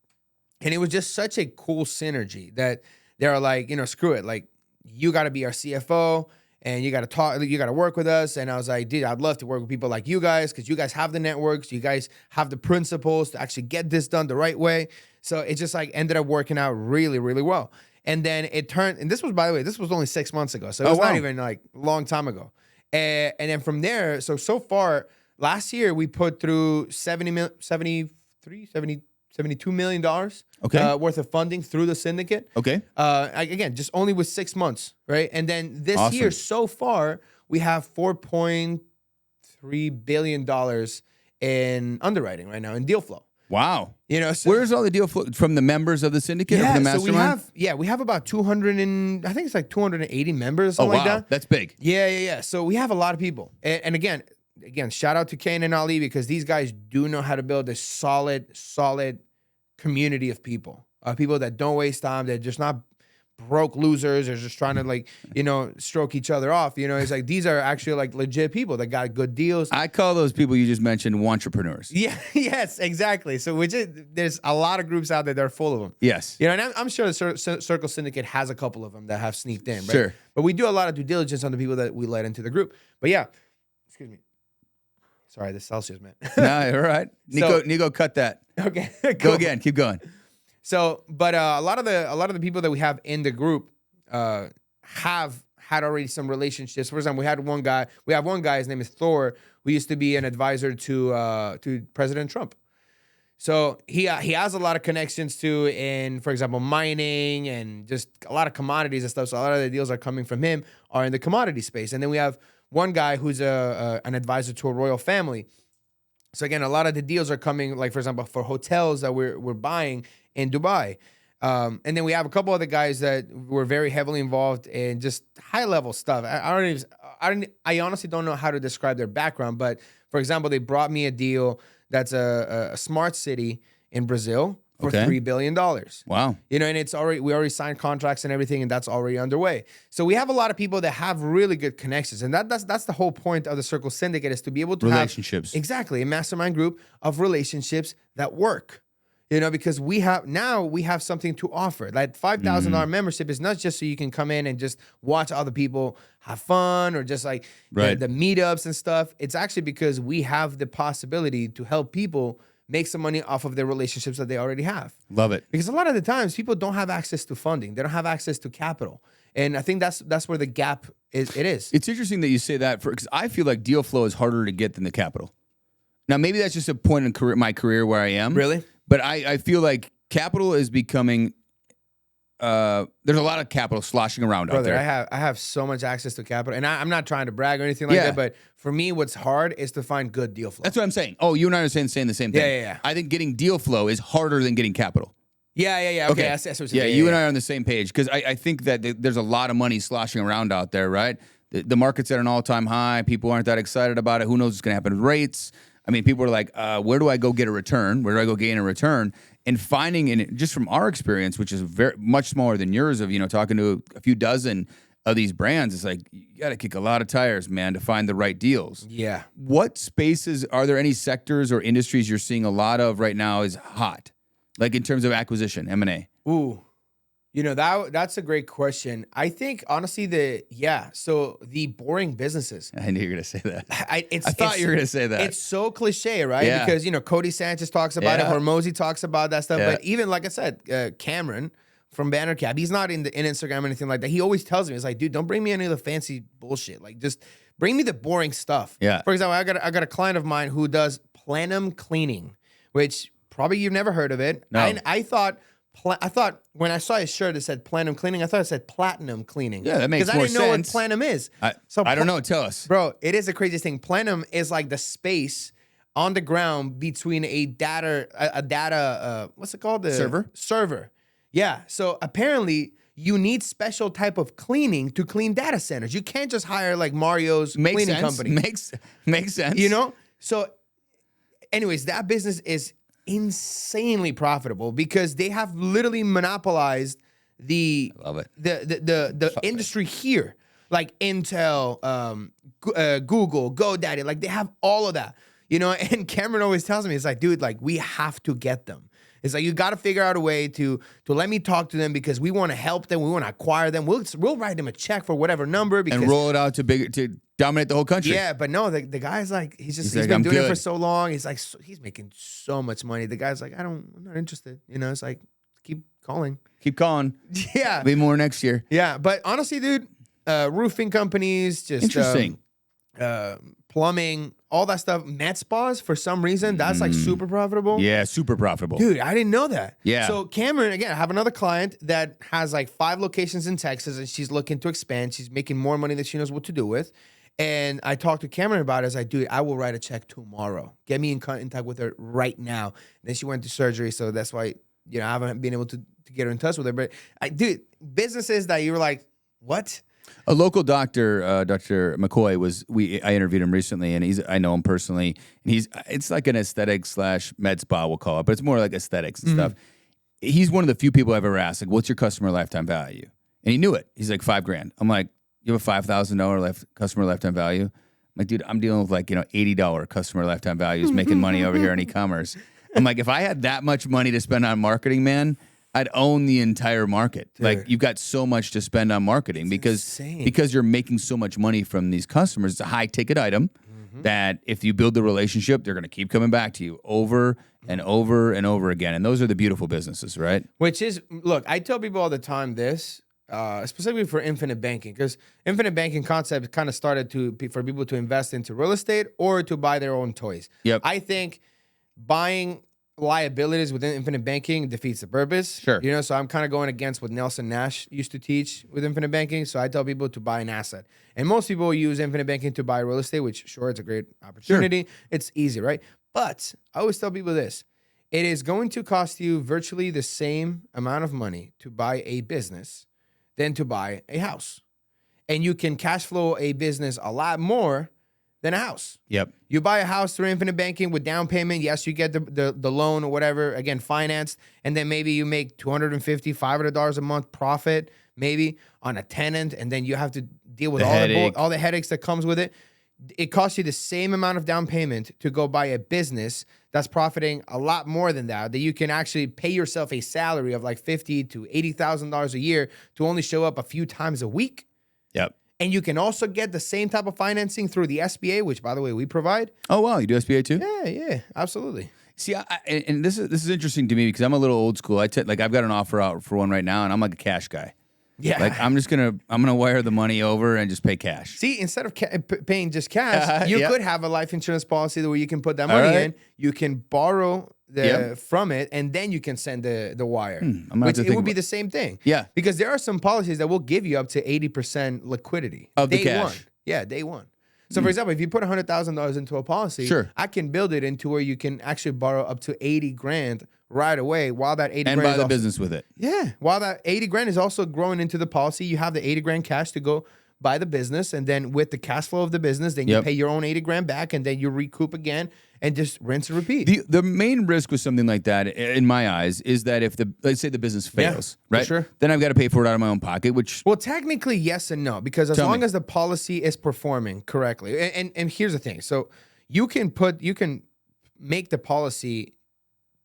it was just such a cool synergy that they're like, screw it. Like you got to be our CFO and you got to talk, you got to work with us. And I was like, dude, I'd love to work with people like you guys because you guys have the networks. You guys have the principles to actually get this done the right way. So it just like ended up working out really, really well. And then it turned, and this was, by the way, this was only 6 months ago. So it was not even like a long time ago. And then from there, so far last year we put through 73 $72 million Okay. worth of funding through the syndicate. Okay. Again, just only with 6 months, right? And then this Awesome. year so far, we have $4.3 billion in underwriting right now in deal flow. Wow. You know, so, where's all the deal flow from the members of the syndicate or from the mastermind? we have about 200 and I think it's like 280 members or something like that. That's big. Yeah. So we have a lot of people. And again, shout out to Kane and Ali because these guys do know how to build a solid community of people. People that don't waste time. They're just not broke losers or just trying to like, stroke each other off. It's like these are actually like legit people that got good deals. I call those people you just mentioned entrepreneurs. Yeah, yes, exactly. So there's a lot of groups out there that are full of them. Yes. And I'm sure the Circle Syndicate has a couple of them that have sneaked in. Right? Sure. But we do a lot of due diligence on the people that we let into the group. But yeah, excuse me. Sorry, the Celsius, man. No, all right. Nico, cut that. Okay. Go again. Keep going. So, but a lot of the people that we have in the group have had already some relationships. For example, we have one guy. His name is Thor, who used to be an advisor to President Trump. So he has a lot of connections in, for example, mining and just a lot of commodities and stuff. So a lot of the deals are coming from him are in the commodity space. And then we have one guy who's an advisor to a royal family. So again, a lot of the deals are coming, like for example, for hotels that we're buying in Dubai. And then we have a couple other guys that were very heavily involved in just high level stuff. I honestly don't know how to describe their background, but for example, they brought me a deal that's a smart city in Brazil for $3 billion. Wow. And we already signed contracts and everything, and that's already underway. So we have a lot of people that have really good connections. And that's the whole point of the Circle Syndicate is to be able to relationships. Have exactly a mastermind group of relationships that work. Because we have something to offer. Like $5,000 membership is not just so you can come in and just watch other people have fun or just like the meetups and stuff. It's actually because we have the possibility to help people make some money off of their relationships that they already have. Love it. Because a lot of the times people don't have access to funding. They don't have access to capital. And I think that's where the gap is. It's interesting that you say that because I feel like deal flow is harder to get than the capital. Now, maybe that's just a point in my career where I am. Really? But I feel like capital is becoming there's a lot of capital sloshing around out there. I have so much access to capital, and I'm not trying to brag or anything like that, but for me, what's hard is to find good deal flow. That's what I'm saying. Oh, you and I are saying the same thing. Yeah. I think getting deal flow is harder than getting capital. Yeah. Okay. You and I are on the same page because I think that there's a lot of money sloshing around out there, right? The market's at an all-time high. People aren't that excited about it. Who knows what's going to happen with rates? I mean, people are like, where do I go get a return? Where do I go gain a return? And finding, just from our experience, which is very much smaller than yours of, talking to a few dozen of these brands, it's like, you got to kick a lot of tires, man, to find the right deals. Yeah. What spaces, are there any sectors or industries you're seeing a lot of right now is hot? Like in terms of acquisition, M&A? Ooh. That's a great question. I think honestly so the boring businesses. I knew you were going to say that. I thought you were going to say that. It's so cliche, right? Yeah. Because, Cody Sanchez talks about it. Hormozy talks about that stuff. Yeah. But even, like I said, Cameron from Bannercap, he's not in Instagram or anything like that. He always tells me, it's like, dude, don't bring me any of the fancy bullshit. Like, just bring me the boring stuff. Yeah. For example, I got a client of mine who does plenum cleaning, which probably you've never heard of it. No. I thought when I saw his shirt, it said Platinum Cleaning. I thought it said Platinum Cleaning. Yeah, that makes more sense. Because I didn't know what Platinum is. I don't know. Tell us. Bro, it is the craziest thing. Platinum is like the space on the ground between a data, what's it called? Server. Yeah. So apparently you need special type of cleaning to clean data centers. You can't just hire like Mario's cleaning company. Makes sense. So anyways, that business is insanely profitable because they have literally monopolized the industry here, like Intel, Google, GoDaddy, like they have all of that, and Cameron always tells me, it's like, dude, like we have to get them. It's like, you got to figure out a way to let me talk to them because we want to help them. We want to acquire them. We'll write them a check for whatever number because, and roll it out to dominate the whole country. Yeah, but no, the guy's like, he's been doing it for so long. He's like, he's making so much money. The guy's like, I'm not interested. It's like, keep calling. Yeah. Maybe more next year. Yeah. But honestly, dude, roofing companies, just interesting. Plumbing, all that stuff, med spas, for some reason, that's like super profitable. Yeah, super profitable. Dude, I didn't know that. Yeah. So Cameron, again, I have another client that has like 5 locations in Texas and she's looking to expand. She's making more money than she knows what to do with. And I talked to Cameron about it. I was like, dude, I will write a check tomorrow. Get me in contact with her right now. And then she went to surgery, so that's why, I haven't been able to get her in touch with her. But dude, businesses that you were like, what? A local doctor, Dr. McCoy, I interviewed him recently, and I know him personally, and it's like an aesthetic / med spa, we'll call it, but it's more like aesthetics and stuff. He's one of the few people I've ever asked, like, what's your customer lifetime value? And he knew it. He's like, $5,000. I'm like, you have a $5,000 customer lifetime value? I'm like, dude, I'm dealing with like, $80 customer lifetime values, making money over here in e-commerce. I'm like, if I had that much money to spend on marketing, man, I'd own the entire market. Dude. Like, you've got so much to spend on marketing because you're making so much money from these customers. It's a high ticket item that if you build the relationship, they're going to keep coming back to you over and over and over again. And those are the beautiful businesses, right? Which is, look, I tell people all the time this, specifically for infinite banking, because infinite banking concept kind of started for people to invest into real estate or to buy their own toys. Yep. I think buying liabilities within infinite banking defeats the purpose. Sure. So I'm kind of going against what Nelson Nash used to teach with infinite banking. So I tell people to buy an asset. And most people use infinite banking to buy real estate, which sure, it's a great opportunity. Sure. It's easy, right? But I always tell people this. It is going to cost you virtually the same amount of money to buy a business than to buy a house. And you can cash flow a business a lot more than a house. Yep. You buy a house through infinite banking with down payment. Yes, you get the loan or whatever, again, financed. And then maybe you make $250, $500 a month profit, maybe on a tenant. And then you have to deal with all the headaches that comes with it. It costs you the same amount of down payment to go buy a business that's profiting a lot more than that you can actually pay yourself a salary of like $50,000 to $80,000 a year to only show up a few times a week. Yep. And you can also get the same type of financing through the SBA, which, by the way, we provide. Oh, wow. You do SBA too? Yeah, absolutely. See, and this is interesting to me because I'm a little old school. I've got an offer out for one right now, and I'm like a cash guy. Yeah. Like, I'm gonna wire the money over and just pay cash. See, instead of paying just cash, you could have a life insurance policy where you can put that money in. You can borrow from it, and then you can send the wire. Which it would be the same thing. Yeah. Because there are some policies that will give you up to 80% liquidity. Of the day cash. one. Yeah, day one. So, for example, if you put $100,000 into a policy, sure, I can build it into where you can actually borrow up to $80,000 right away while that 80 and grand buy the business with it. Yeah. While that 80 grand is also growing into the policy, you have the 80 grand cash to go buy the business. And then with the cash flow of the business, then you pay your own 80 grand back and then you recoup again and just rinse and repeat. The main risk with something like that, in my eyes, is that if let's say the business fails, right? Sure. Then I've got to pay for it out of my own pocket, which... Well, technically, yes and no, because as long as the policy is performing correctly. And here's the thing. So you can make the policy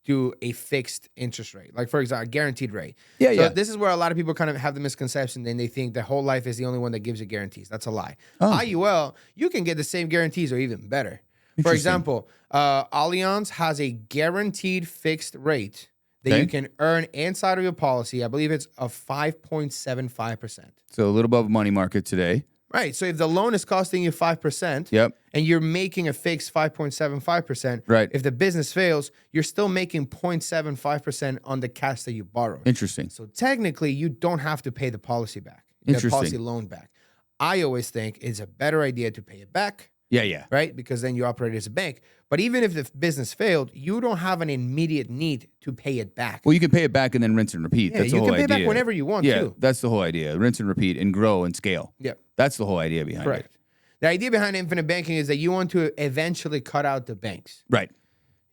do a fixed interest rate, like, for example, a guaranteed rate. So this is where a lot of people kind of have the misconception, and they think that whole life is the only one that gives you guarantees. That's a lie. IUL, you can get the same guarantees or even better. For example, Allianz has a guaranteed fixed rate that you can earn inside of your policy. I believe it's of 5.75%. So a little above money market today. Right. So if the loan is costing you 5%, and you're making a fixed 5.75%, right? If the business fails, you're still making 0.75% on the cash that you borrowed. Interesting. So technically, you don't have to pay the policy back, the policy loan back. I always think it's a better idea to pay it back. Yeah. Right? Because then you operate as a bank. But even if the business failed, you don't have an immediate need to pay it back. Well, you can pay it back and then rinse and repeat. Yeah, that's the whole idea. You can pay it back whenever you want to. That's the whole idea. Rinse and repeat and grow and scale. Yeah. That's the whole idea behind it. The idea behind infinite banking is that you want to eventually cut out the banks. Right.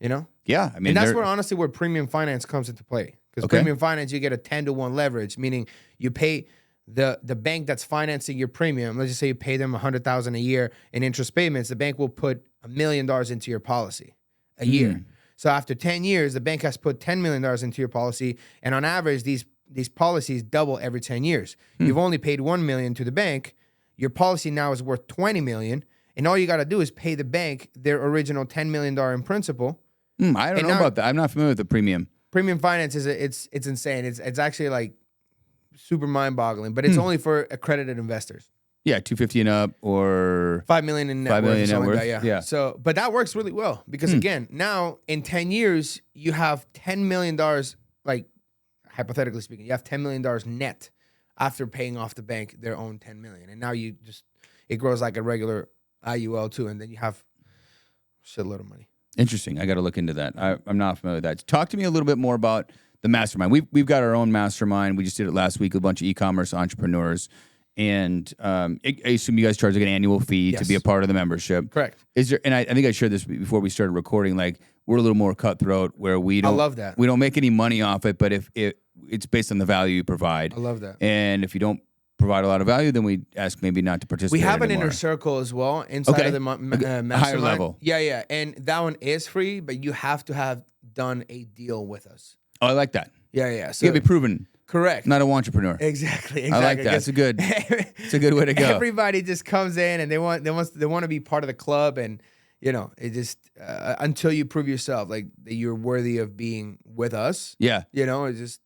Yeah. I mean, and that's where premium finance comes into play. Because premium finance, you get a 10-to-1 leverage, meaning you pay the bank that's financing your premium. Let's just say you pay them $100,000 a year in interest payments. The bank will put $1 million into your policy a year. So after 10 years, the bank has put $10 million into your policy. And on average, these policies double every 10 years. You've only paid $1 million to the bank. Your policy now is worth $20 million. And all you got to do is pay the bank their original $10 million in principal. I don't know about that. I'm not familiar with the premium. Premium finance it's insane. It's actually like super mind-boggling, but it's only for accredited investors. Yeah, 250 and up, or 5 million in net 5 worth. million Or net something worth. like that, yeah. So, but that works really well because again, now in 10 years, you have $10 million, like hypothetically speaking, you have $10 million net after paying off the bank their own 10 million. And now it grows like a regular IUL too. And then you have a shitload of money. Interesting. I got to look into that. I'm not familiar with that. Talk to me a little bit more about the mastermind. We've got our own mastermind. We just did it last week with a bunch of e-commerce entrepreneurs. And I assume you guys charge like an annual fee to be a part of the membership. Correct. Is there? And I think I shared this before we started recording. Like, we're a little more cutthroat, where we don't. I love that. We don't make any money off it, but if it's based on the value you provide. I love that. And if you don't provide a lot of value, then we ask maybe not to participate. We have anymore. an inner circle as well inside of the mastermind. Higher level. Yeah. And that one is free, but you have to have done a deal with us. Oh, I like that. Yeah. So you got to be proven. Correct. Not an entrepreneur. Exactly. I like that. It's a good way to go. Everybody just comes in and they want to be part of the club, and it just until you prove yourself like that you're worthy of being with us. Yeah. It's just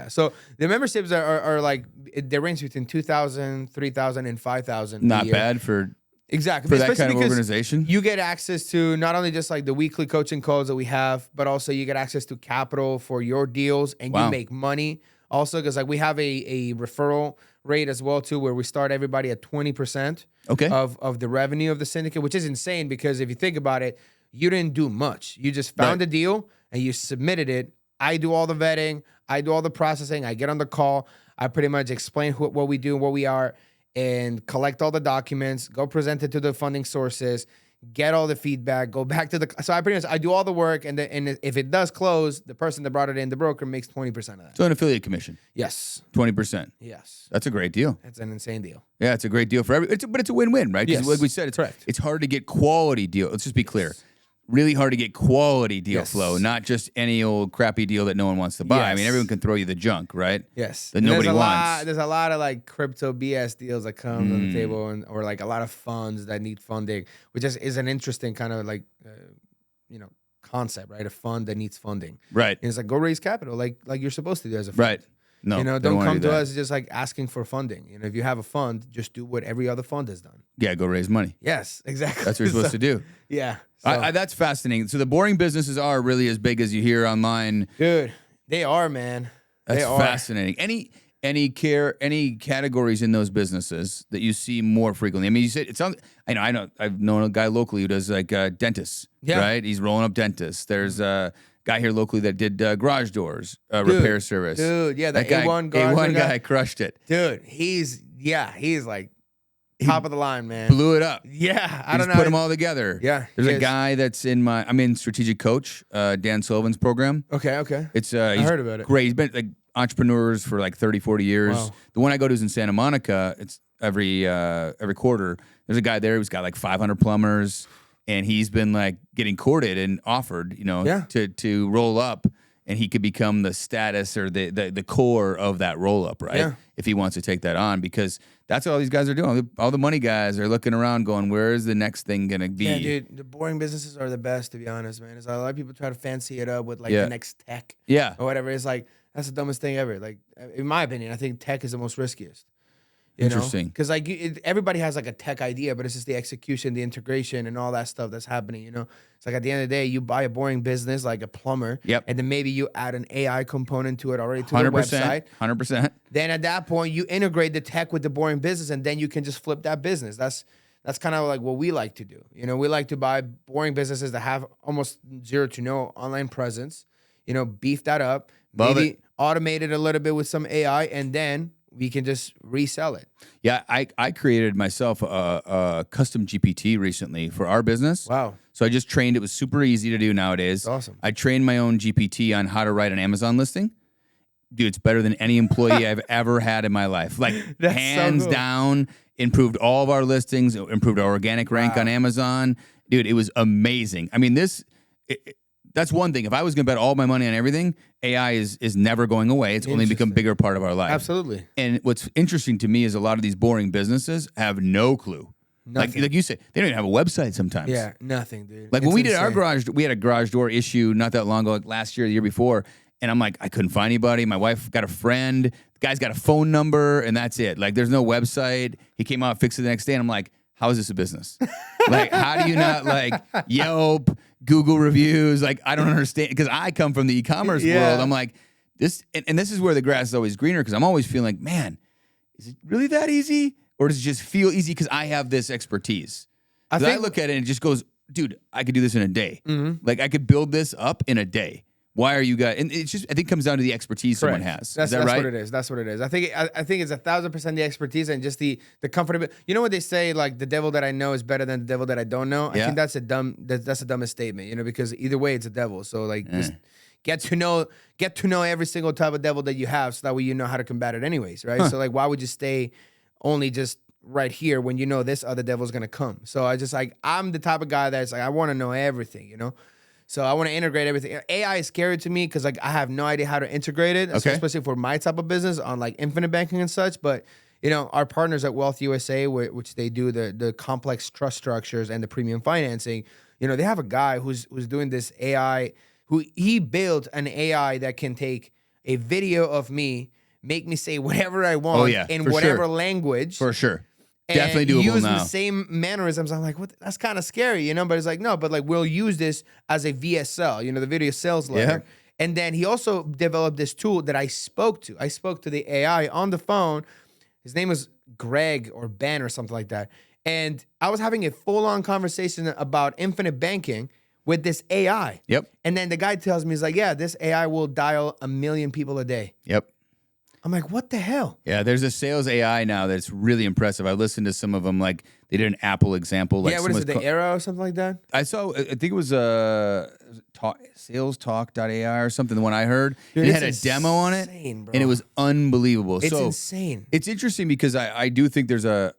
So the memberships are like they range between 2,000, 3,000, and 5,000. Not bad for exactly for that kind of organization. You get access to not only just like the weekly coaching calls that we have, but also you get access to capital for your deals, and you make money. Also, because like we have a referral rate as well too, where we start everybody at 20% of the revenue of the syndicate, which is insane because if you think about it, you didn't do much. You just found a deal and you submitted it. I do all the vetting, I do all the processing, I get on the call, I pretty much explain what we do and what we are, and collect all the documents, go present it to the funding sources, get all the feedback, go back to so I do all the work, and if it does close, the person that brought it in, the broker, makes 20% of that. So an affiliate commission. Yes. 20%. Yes. That's a great deal. That's an insane deal. Yeah, it's a great deal for but it's a win-win, right? Because like we said, correct. It's hard to get quality deal. Let's just be clear. Really hard to get quality deal flow, not just any old crappy deal that no one wants to buy. I mean, everyone can throw you the junk, right? Yes. That nobody wants. There's a lot of like crypto BS deals that come on the table, or like a lot of funds that need funding, which is an interesting kind of like, concept, right? A fund that needs funding. Right. And it's like, go raise capital like you're supposed to do as a fund. Right. No, don't come to us just like asking for funding. If you have a fund, just do what every other fund has done. Yeah, go raise money. Yes, exactly. That's what you're supposed to do. Yeah. That's fascinating. So the boring businesses are really as big as you hear online. Dude, they are, man. That's fascinating. Any categories in those businesses that you see more frequently? I mean, you said it sounds. I know. I've known a guy locally who does like dentists. Yeah. Right. He's rolling up dentists. There's a guy here locally that did garage doors repair service. Dude, yeah, that A1 guy crushed it. Dude, he's like top of the line, man. Blew it up. Yeah, I don't know. Put them all together. Yeah, there's a guy that's I'm in Strategic Coach, Dan Sullivan's program. Okay. It's I heard about it. Great. He's been like entrepreneurs for like 30, 40 years. Wow. The one I go to is in Santa Monica. It's every quarter. There's a guy there who's got like 500 plumbers. And he's been like getting courted and offered, to roll up, and he could become the status or the core of that roll up, right? Yeah. If he wants to take that on, because that's what all these guys are doing. All the money guys are looking around, going, "Where is the next thing gonna be?" Yeah, dude, the boring businesses are the best, to be honest, man. It's like a lot of people try to fancy it up with like the next tech, or whatever. It's like that's the dumbest thing ever. Like, in my opinion, I think tech is the most riskiest. Interesting. Because like everybody has like a tech idea, but it's just the execution, the integration, and all that stuff that's happening. It's like at the end of the day, you buy a boring business like a plumber, and then maybe you add an AI component to it already to the website. 100%. Then at that point, you integrate the tech with the boring business, and then you can just flip that business. That's kind of like what we like to do. We like to buy boring businesses that have almost zero to no online presence. Beef that up, maybe automate it a little bit with some AI, and then we can just resell it. Yeah, I created myself a custom GPT recently for our business. Wow. So I just trained. It was super easy to do nowadays. That's awesome. I trained my own GPT on how to write an Amazon listing. Dude, it's better than any employee I've ever had in my life. Like, hands down, improved all of our listings, improved our organic rank on Amazon. Dude, it was amazing. I mean, that's one thing. If I was going to bet all my money on everything, AI is never going away. It's only become a bigger part of our life. Absolutely. And what's interesting to me is a lot of these boring businesses have no clue. Nothing. Like you said, they don't even have a website sometimes. Yeah, nothing, dude. Like when we did our garage, we had a garage door issue not that long ago, like last year, the year before. And I'm like, I couldn't find anybody. My wife got a friend. The guy's got a phone number, and that's it. Like, there's no website. He came out, fixed it the next day, and I'm like, how is this a business? Like, how do you not, like, Yelp, Google reviews? Like, I don't understand, because I come from the e-commerce world. I'm like, this, and this is where the grass is always greener, because I'm always feeling like, man, is it really that easy? Or does it just feel easy because I have this expertise? I look at it and it just goes, dude, I could do this in a day. Like, I could build this up in a day. Why are you guys? And it's just, I think it comes down to the expertise someone has. That's right? What it is. That's what it is. I think it's 1,000% the expertise and just the comfortability. You know what they say? Like, the devil that I know is better than the devil that I don't know. I think that's the dumbest statement. You know, because either way, it's a devil. So like, just get to know every single type of devil that you have, so that way you know how to combat it anyways, right? So like, why would you stay only just right here when you know this other devil's gonna come? So I just like, I'm the type of guy that's like, I want to know everything, you know. So I want to integrate everything. AI is scary to me because like I have no idea how to integrate it, especially for my type of business on like infinite banking and such. But you know, our partners at Wealth USA, which they do the complex trust structures and the premium financing, you know, they have a guy who's doing this AI. Who he built an AI that can take a video of me, make me say whatever I want in whatever language. For sure. Definitely doable use now. the same mannerisms. I'm like, what? That's kind of scary, you know? But it's like, no, but like, we'll use this as a VSL, you know, the video sales letter. Yeah. And then he also developed this tool that I spoke to. I spoke to the AI on the phone. His name was Greg or Ben or something like that. And I was having a full-on conversation about infinite banking with this AI. Yep. And then the guy tells me, he's like, yeah, this AI will dial 1 million people a day. Yep. I'm like, what the hell? Yeah, there's a sales AI now that's really impressive. I listened to some of them, like they did an Apple example. Like, yeah, what is it, the Arrow or something like that? I think it was salestalk.ai or something, the one I heard. Dude, it had a demo on it, bro. And it was unbelievable. It's insane. It's interesting because I do think there'll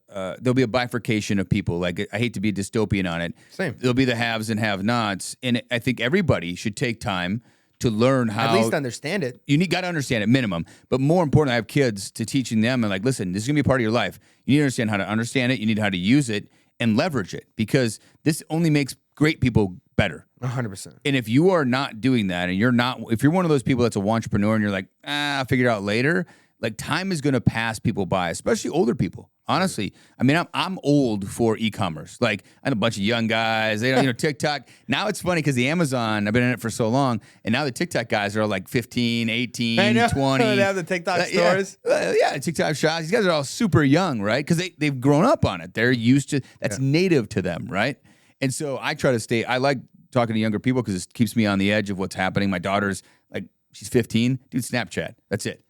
be a bifurcation of people. Like, I hate to be dystopian on it. Same. There'll be the haves and have-nots, and I think everybody should take time to learn how, at least understand it. You got to understand it, minimum. But more important, I have kids, to teaching them and like, listen, this is gonna be a part of your life. You need to understand how to understand it. You need how to use it and leverage it, because this only makes great people better. 100%. And if you are not doing that, and if you're one of those people that's a entrepreneur and you're like, I'll figure it out later, like, time is gonna pass people by, especially older people. Honestly, I mean, I'm old for e-commerce. Like, I know a bunch of young guys. They don't, TikTok. Now it's funny because the Amazon, I've been in it for so long, and now the TikTok guys are all like 15, 18, 20. They have the TikTok stores. Yeah, TikTok shops. These guys are all super young, right? Because they've grown up on it. They're used to, that's native to them, right? And so I try to I like talking to younger people because it keeps me on the edge of what's happening. My daughter's like, she's 15. Dude, Snapchat. That's it.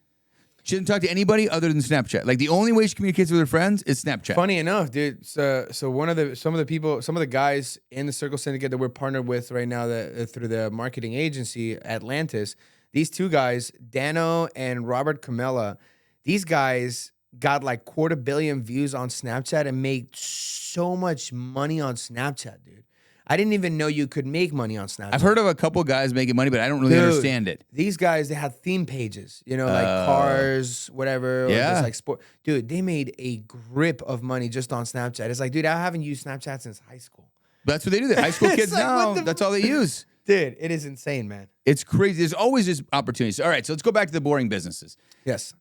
She doesn't talk to anybody other than Snapchat. Like, the only way she communicates with her friends is Snapchat. Funny enough, dude. So some of the guys in the Circle Syndicate that we're partnered with right now, through the marketing agency Atlantis, these two guys, Dano and Robert Camella, these guys got like 250 million views on Snapchat and made so much money on Snapchat, dude. I didn't even know you could make money on Snapchat. I've heard of a couple guys making money, but I don't really understand it. These guys, they had theme pages, you know, like cars, whatever. Yeah. Or just like sport. Dude, they made a grip of money just on Snapchat. It's like, dude, I haven't used Snapchat since high school. That's what they do. The high school kids like, now, that's all they use. Dude, it is insane, man. It's crazy. There's always just opportunities. All right, so let's go back to the boring businesses. Yes.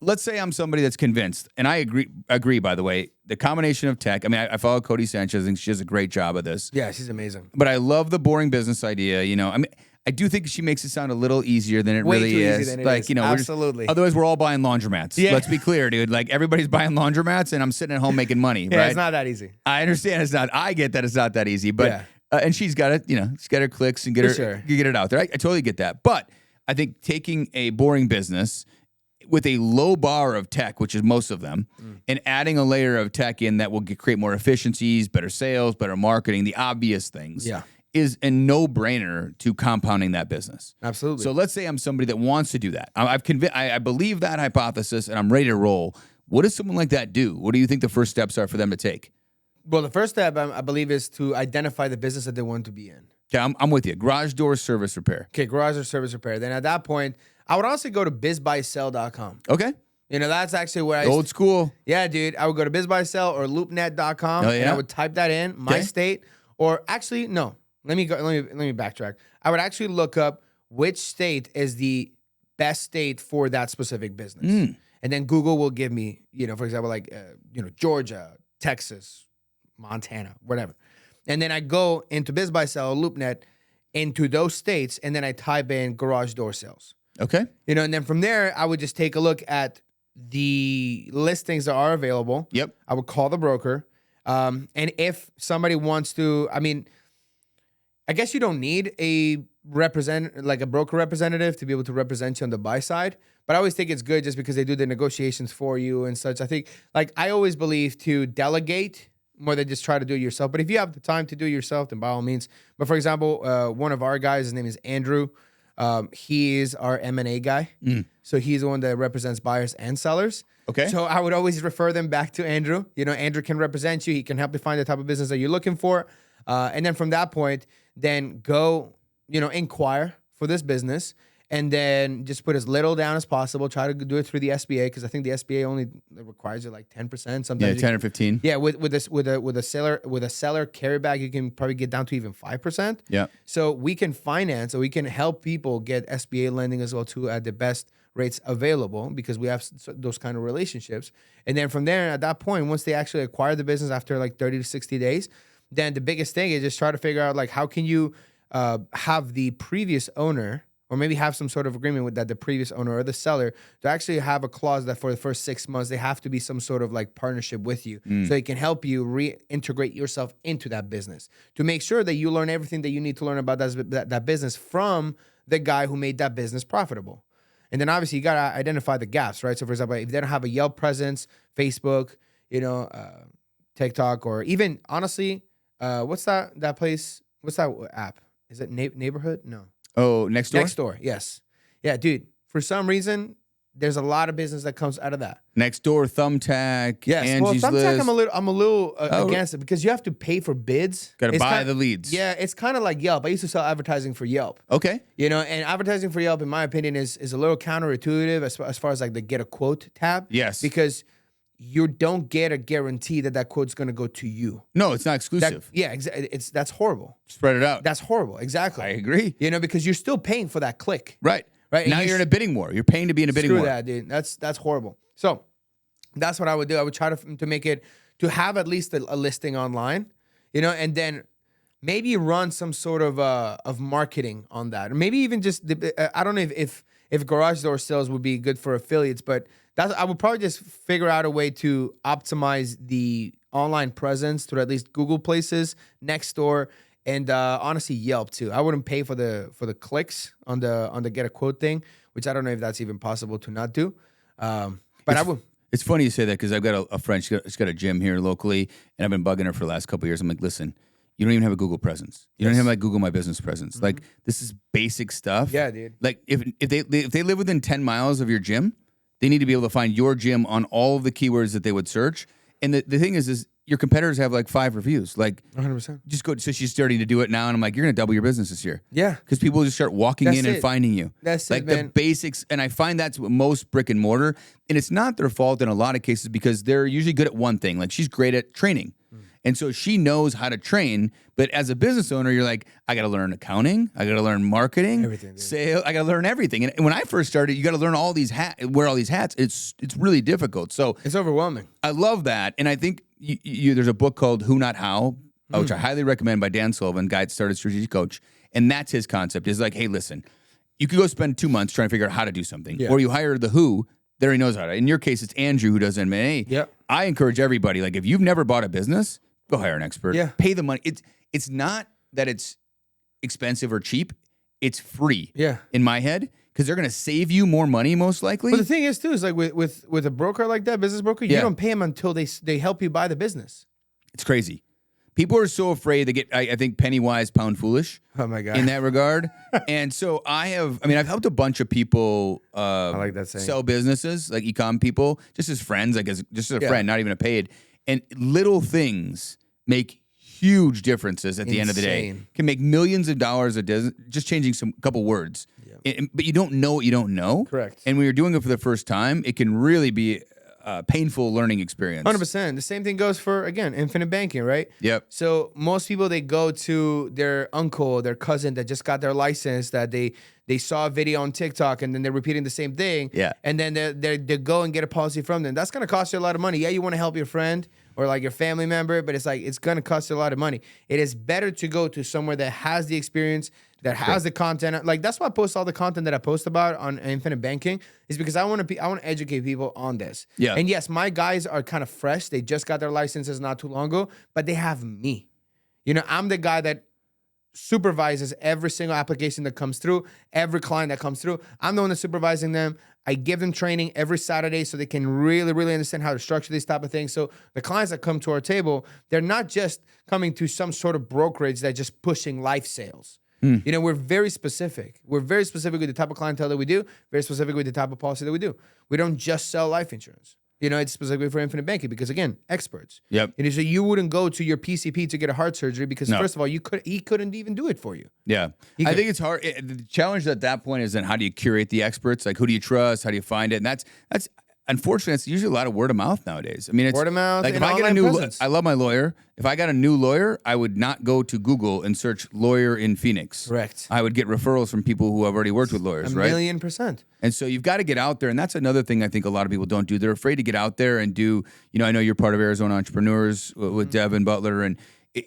Let's say I'm somebody that's convinced, and I agree, by the way, the combination of tech. I mean, I follow Cody Sanchez. I think she does a great job of this. Yeah, she's amazing. But I love the boring business idea. You know, I mean, I do think she makes it sound a little easier than it Way really too is. Easy than like, it is. You know, absolutely. Otherwise, we're all buying laundromats. Yeah. Let's be clear, dude. Like, everybody's buying laundromats, and I'm sitting at home making money. Yeah, right? It's not that easy. I understand it's not. I get that it's not that easy, but and she's got it. You know, she's got her clicks and get it out there. I totally get that. But I think taking a boring business with a low bar of tech, which is most of them, and adding a layer of tech in that will create more efficiencies, better sales, better marketing, the obvious things, is a no-brainer to compounding that business. Absolutely. So let's say I'm somebody that wants to do that. I believe that hypothesis, and I'm ready to roll. What does someone like that do? What do you think the first steps are for them to take? Well, the first step, I believe, is to identify the business that they want to be in. Okay, I'm with you. Garage door service repair. Okay, garage door service repair. Then at that point, I would also go to bizbuysell.com. Okay. You know, that's actually where old school. Yeah, dude. I would go to bizbuysell or loopnet.com and I would type that in, my state. Or actually, no. Let me backtrack. I would actually look up which state is the best state for that specific business. And then Google will give me, for example, like, Georgia, Texas, Montana, whatever. And then I go into BizBuySell, LoopNet, into those states, and then I type in garage door sales. Okay. And then from there, I would just take a look at the listings that are available. Yep. I would call the broker. And if somebody wants to, I guess you don't need a broker representative to be able to represent you on the buy side. But I always think it's good just because they do the negotiations for you and such. I think, I always believe to delegate more than just try to do it yourself. But if you have the time to do it yourself, then by all means. But for example, one of our guys, his name is Andrew. He is our M&A guy. So he's the one that represents buyers and sellers. Okay. So I would always refer them back to Andrew. Andrew can represent you. He can help you find the type of business that you're looking for. And then from that point, then go, inquire for this business. And then just put as little down as possible. Try to do it through the SBA because I think the SBA only requires you like 10%. Sometimes yeah, 10 or 15. Yeah, with a seller carryback, you can probably get down to even 5%. Yeah. So we can finance, or we can help people get SBA lending as well too at the best rates available because we have those kind of relationships. And then from there, at that point, once they actually acquire the business after like 30 to 60 days, then the biggest thing is just try to figure out like how can you have the previous owner, or maybe have some sort of agreement with that the previous owner or the seller to actually have a clause that for the first 6 months, they have to be some sort of like partnership with you. So it can help you reintegrate yourself into that business to make sure that you learn everything that you need to learn about that business from the guy who made that business profitable. And then obviously you got to identify the gaps, right? So for example, if they don't have a Yelp presence, Facebook, TikTok, or even honestly, what's that place? What's that app? Is it Neighborhood? No. Oh, Next Door? Next Door, yes. Yeah, dude, for some reason, there's a lot of business that comes out of that. Next Door, Thumbtack, yes. Angie's Thumbtack, List. I'm a little against it because you have to pay for bids. Got to buy the leads. Yeah, it's kind of like Yelp. I used to sell advertising for Yelp. Okay. And advertising for Yelp, in my opinion, is a little counterintuitive as far as like the get a quote tab. Yes. Because you don't get a guarantee that quote's going to go to you. No, it's not exclusive. That's horrible. Spread it out. That's horrible. Exactly. I agree. Because you're still paying for that click. Right. Right. Now you're in a bidding war. You're paying to be in a bidding war. Screw that, dude. That's horrible. So that's what I would do. I would try to make it to have at least a listing online, and then maybe run some sort of marketing on that, or maybe even just I don't know if garage door sales would be good for affiliates, but I would probably just figure out a way to optimize the online presence through at least Google Places, Nextdoor, and honestly Yelp too. I wouldn't pay for the clicks on the get a quote thing, which I don't know if that's even possible to not do. But I would. It's funny you say that because I've got a friend. She's got a gym here locally, and I've been bugging her for the last couple of years. I'm like, listen, you don't even have a Google presence. You don't have like Google My Business presence. Mm-hmm. Like this is basic stuff. Yeah, dude. Like if they live within 10 miles of your gym, they need to be able to find your gym on all of the keywords that they would search. And the thing is your competitors have like 5 reviews. Like 100%. Just go. So she's starting to do it now, and I'm like, you're gonna double your business this year. Yeah, because people just start walking in and finding you. That's like it, man. The basics. And I find that's what most brick and mortar. And it's not their fault in a lot of cases because they're usually good at one thing. Like she's great at training. And so she knows how to train, but as a business owner, you're like, I got to learn accounting, I got to learn marketing, everything, sales, I got to learn everything. And when I first started, you got to learn all these wear all these hats. It's really difficult. So it's overwhelming. I love that, and I think there's a book called Who Not How, which I highly recommend by Dan Sullivan, guy that started Strategic Coach, and that's his concept. Is like, hey, listen, you could go spend 2 months trying to figure out how to do something, or you hire the who. There he knows how to. In your case, it's Andrew who does M&A. Yep. I encourage everybody, like if you've never bought a business, go hire an expert. Yeah. Pay the money. It's not that it's expensive or cheap. It's free. Yeah. In my head, because they're gonna save you more money most likely. But the thing is too, is like with a broker like that, business broker, you don't pay them until they help you buy the business. It's crazy. People are so afraid they get. I think penny wise, pound foolish. Oh my god. In that regard, and so I've helped a bunch of people. I like that saying. Sell businesses like e-com people, just as friends, like just as a friend, not even a paid. And little things make huge differences at the end of the day. Can make millions of dollars a day just changing a couple words. Yeah. But you don't know what you don't know. Correct. And when you're doing it for the first time, it can really be painful learning experience. 100%. The same thing goes for, again, infinite banking, right? Yep. So most people, they go to their uncle, their cousin that just got their license, that they saw a video on TikTok, and then they're repeating the same thing. Yeah. And then they go and get a policy from them. That's going to cost you a lot of money. Yeah, you want to help your friend or like your family member, but it's like, it's going to cost you a lot of money. It is better to go to somewhere that has the experience, that has the content. Like, that's why I post all the content that I post about on infinite banking, is because I want to educate people on this. Yeah. And yes, my guys are kind of fresh. They just got their licenses not too long ago, but they have me. You know, I'm the guy that supervises every single application that comes through, every client that comes through. I'm the one that's supervising them. I give them training every Saturday so they can really, really understand how to structure these type of things. So the clients that come to our table, they're not just coming to some sort of brokerage that's just pushing life sales. You know, we're very specific. We're very specific with the type of clientele that we do, very specific with the type of policy that we do. We don't just sell life insurance. You know, it's specifically for infinite banking because, again, experts. Yep. And so you wouldn't go to your PCP to get a heart surgery because, first of all, he couldn't even do it for you. Yeah. I think it's hard. The challenge at that point is then how do you curate the experts? Like, who do you trust? How do you find it? And that's unfortunately, it's usually a lot of word of mouth nowadays. I mean, it's word of mouth. Like, if I get a new, I love my lawyer. If I got a new lawyer, I would not go to Google and search lawyer in Phoenix. Correct. I would get referrals from people who have already worked with lawyers, right? 1,000,000%. And so you've got to get out there. And that's another thing I think a lot of people don't do. They're afraid to get out there and do, you know, I know you're part of Arizona Entrepreneurs with Devin Butler, and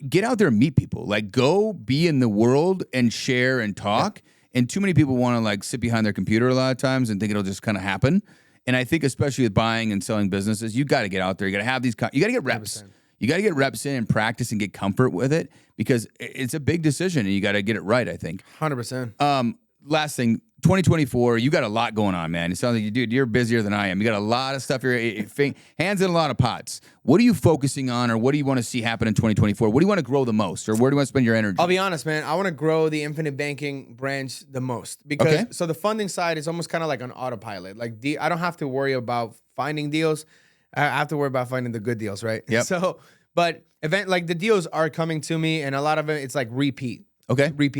get out there and meet people. Like, go be in the world and share and talk. Yeah. And too many people want to like sit behind their computer a lot of times and think it'll just kind of happen. And I think especially with buying and selling businesses, you got to get out there. You got to have these, you got to get reps. 100%. You got to get reps in and practice and get comfort with it because it's a big decision and you got to get it right, I think. 100%. Last thing, 2024, you got a lot going on, man. It sounds like you're busier than I am. You got a lot of stuff here, hands in a lot of pots. What are you focusing on, or what do you want to see happen in 2024? What do you want to grow the most, or where do you want to spend your energy? I'll be honest, man. I want to grow the infinite banking branch the most because so the funding side is almost kind of like an autopilot. Like I don't have to worry about finding deals. I have to worry about finding the good deals, right? Yep. So, but like the deals are coming to me, and a lot of it, it's like repeat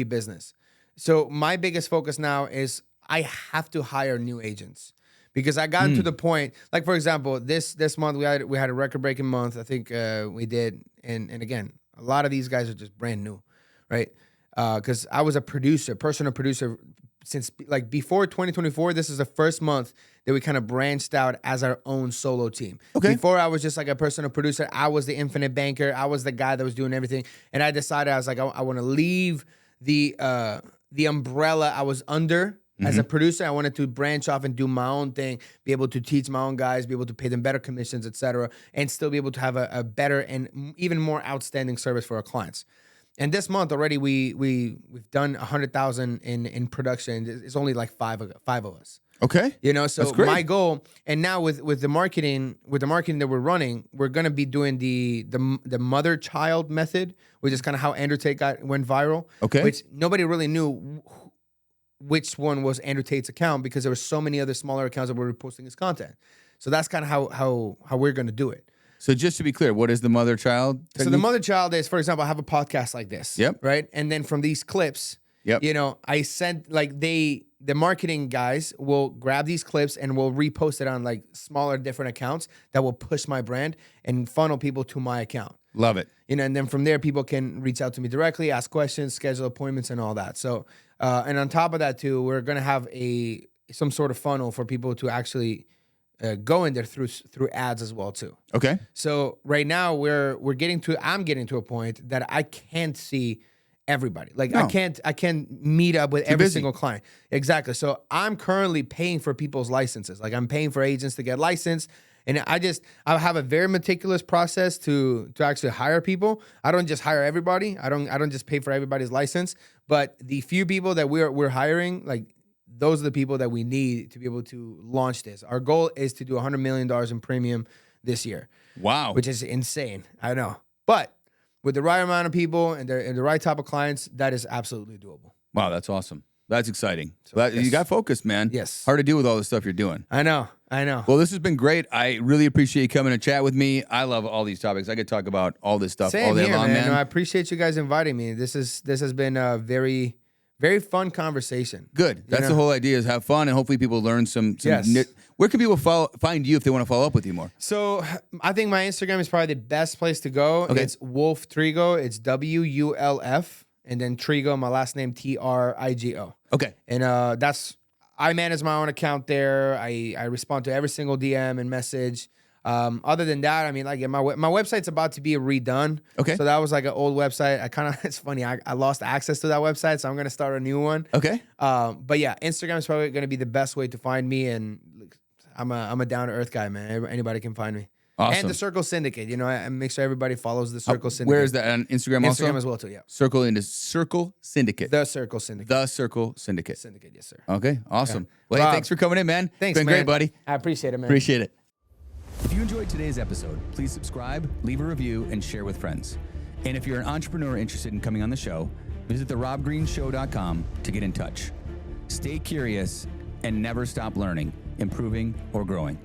business. So my biggest focus now is I have to hire new agents because I got to the point, like for example, this month we had a record breaking month. I think we did, and again, a lot of these guys are just brand new, right? Because I was a personal producer since like before 2024. This is the first month that we kind of branched out as our own solo team. Okay. Before I was just like a personal producer. I was the infinite banker. I was the guy that was doing everything, and I decided I was like I want to leave the umbrella I was under as a producer. I wanted to branch off and do my own thing, be able to teach my own guys, be able to pay them better commissions, etc., and still be able to have a better and even more outstanding service for our clients. And this month already, we've done 100,000 in production. It's only like five of us. Okay, you know, so my goal, and now with the marketing that we're running, we're gonna be doing the mother-child method, which is kind of how Andrew Tate went viral. Okay, which nobody really knew which one was Andrew Tate's account because there were so many other smaller accounts that were posting his content. So that's kind of how we're gonna do it. So just to be clear, what is the mother-child technique? So the mother-child is, for example, I have a podcast like this. Yep. Right, and then from these clips, you know, I sent like the marketing guys will grab these clips and will repost it on like smaller different accounts that will push my brand and funnel people to my account. Love it. You know, and then from there, people can reach out to me directly, ask questions, schedule appointments, and all that. So, and on top of that too, we're gonna have some sort of funnel for people to actually go in there through ads as well too. Okay. So right now I'm getting to a point that I can't see everybody. Like no. I can't meet up with every single client. Exactly. So I'm currently paying for people's licenses. Like I'm paying for agents to get licensed. And I have a very meticulous process to actually hire people. I don't just hire everybody. I don't just pay for everybody's license. But the few people that we're hiring, like those are the people that we need to be able to launch this. Our goal is to do $100 million in premium this year. Wow. Which is insane. I know. But with the right amount of people and the right type of clients, that is absolutely doable. Wow, that's awesome. That's exciting. So you got focused, man. Yes. Hard to do with all the stuff you're doing. I know. Well, this has been great. I really appreciate you coming to chat with me. I love all these topics. I could talk about all this stuff all day long, man. No, I appreciate you guys inviting me. This has been very, very fun conversation. Good. That's the whole idea, is have fun, and hopefully people learn some where can people find you if they want to follow up with you more? So I think my Instagram is probably the best place to go. Okay. It's Wulf Trigo. It's WULF, and then Trigo, my last name, TRIGO. Okay. And I manage my own account there. I respond to every single DM and message. Other than that, I mean, like my website's about to be redone. Okay. So that was like an old website. It's funny. I lost access to that website, so I'm going to start a new one. Okay. But yeah, Instagram is probably going to be the best way to find me. And I'm a down to earth guy, man. Anybody can find me. Awesome. And the Circle Syndicate. You know, I make sure everybody follows the Circle Syndicate. Where is that on Instagram? Also, Instagram as well too. Yeah. Circle Syndicate. The Circle Syndicate. The Circle Syndicate. Syndicate, yes, sir. Okay. Awesome. Yeah. Well, hey, thanks for coming in, man. Thanks, it's been great, buddy. I appreciate it, man. Appreciate it. If you enjoyed today's episode, please subscribe, leave a review, and share with friends. And if you're an entrepreneur interested in coming on the show, visit therobgreenshow.com to get in touch. Stay curious and never stop learning, improving, or growing.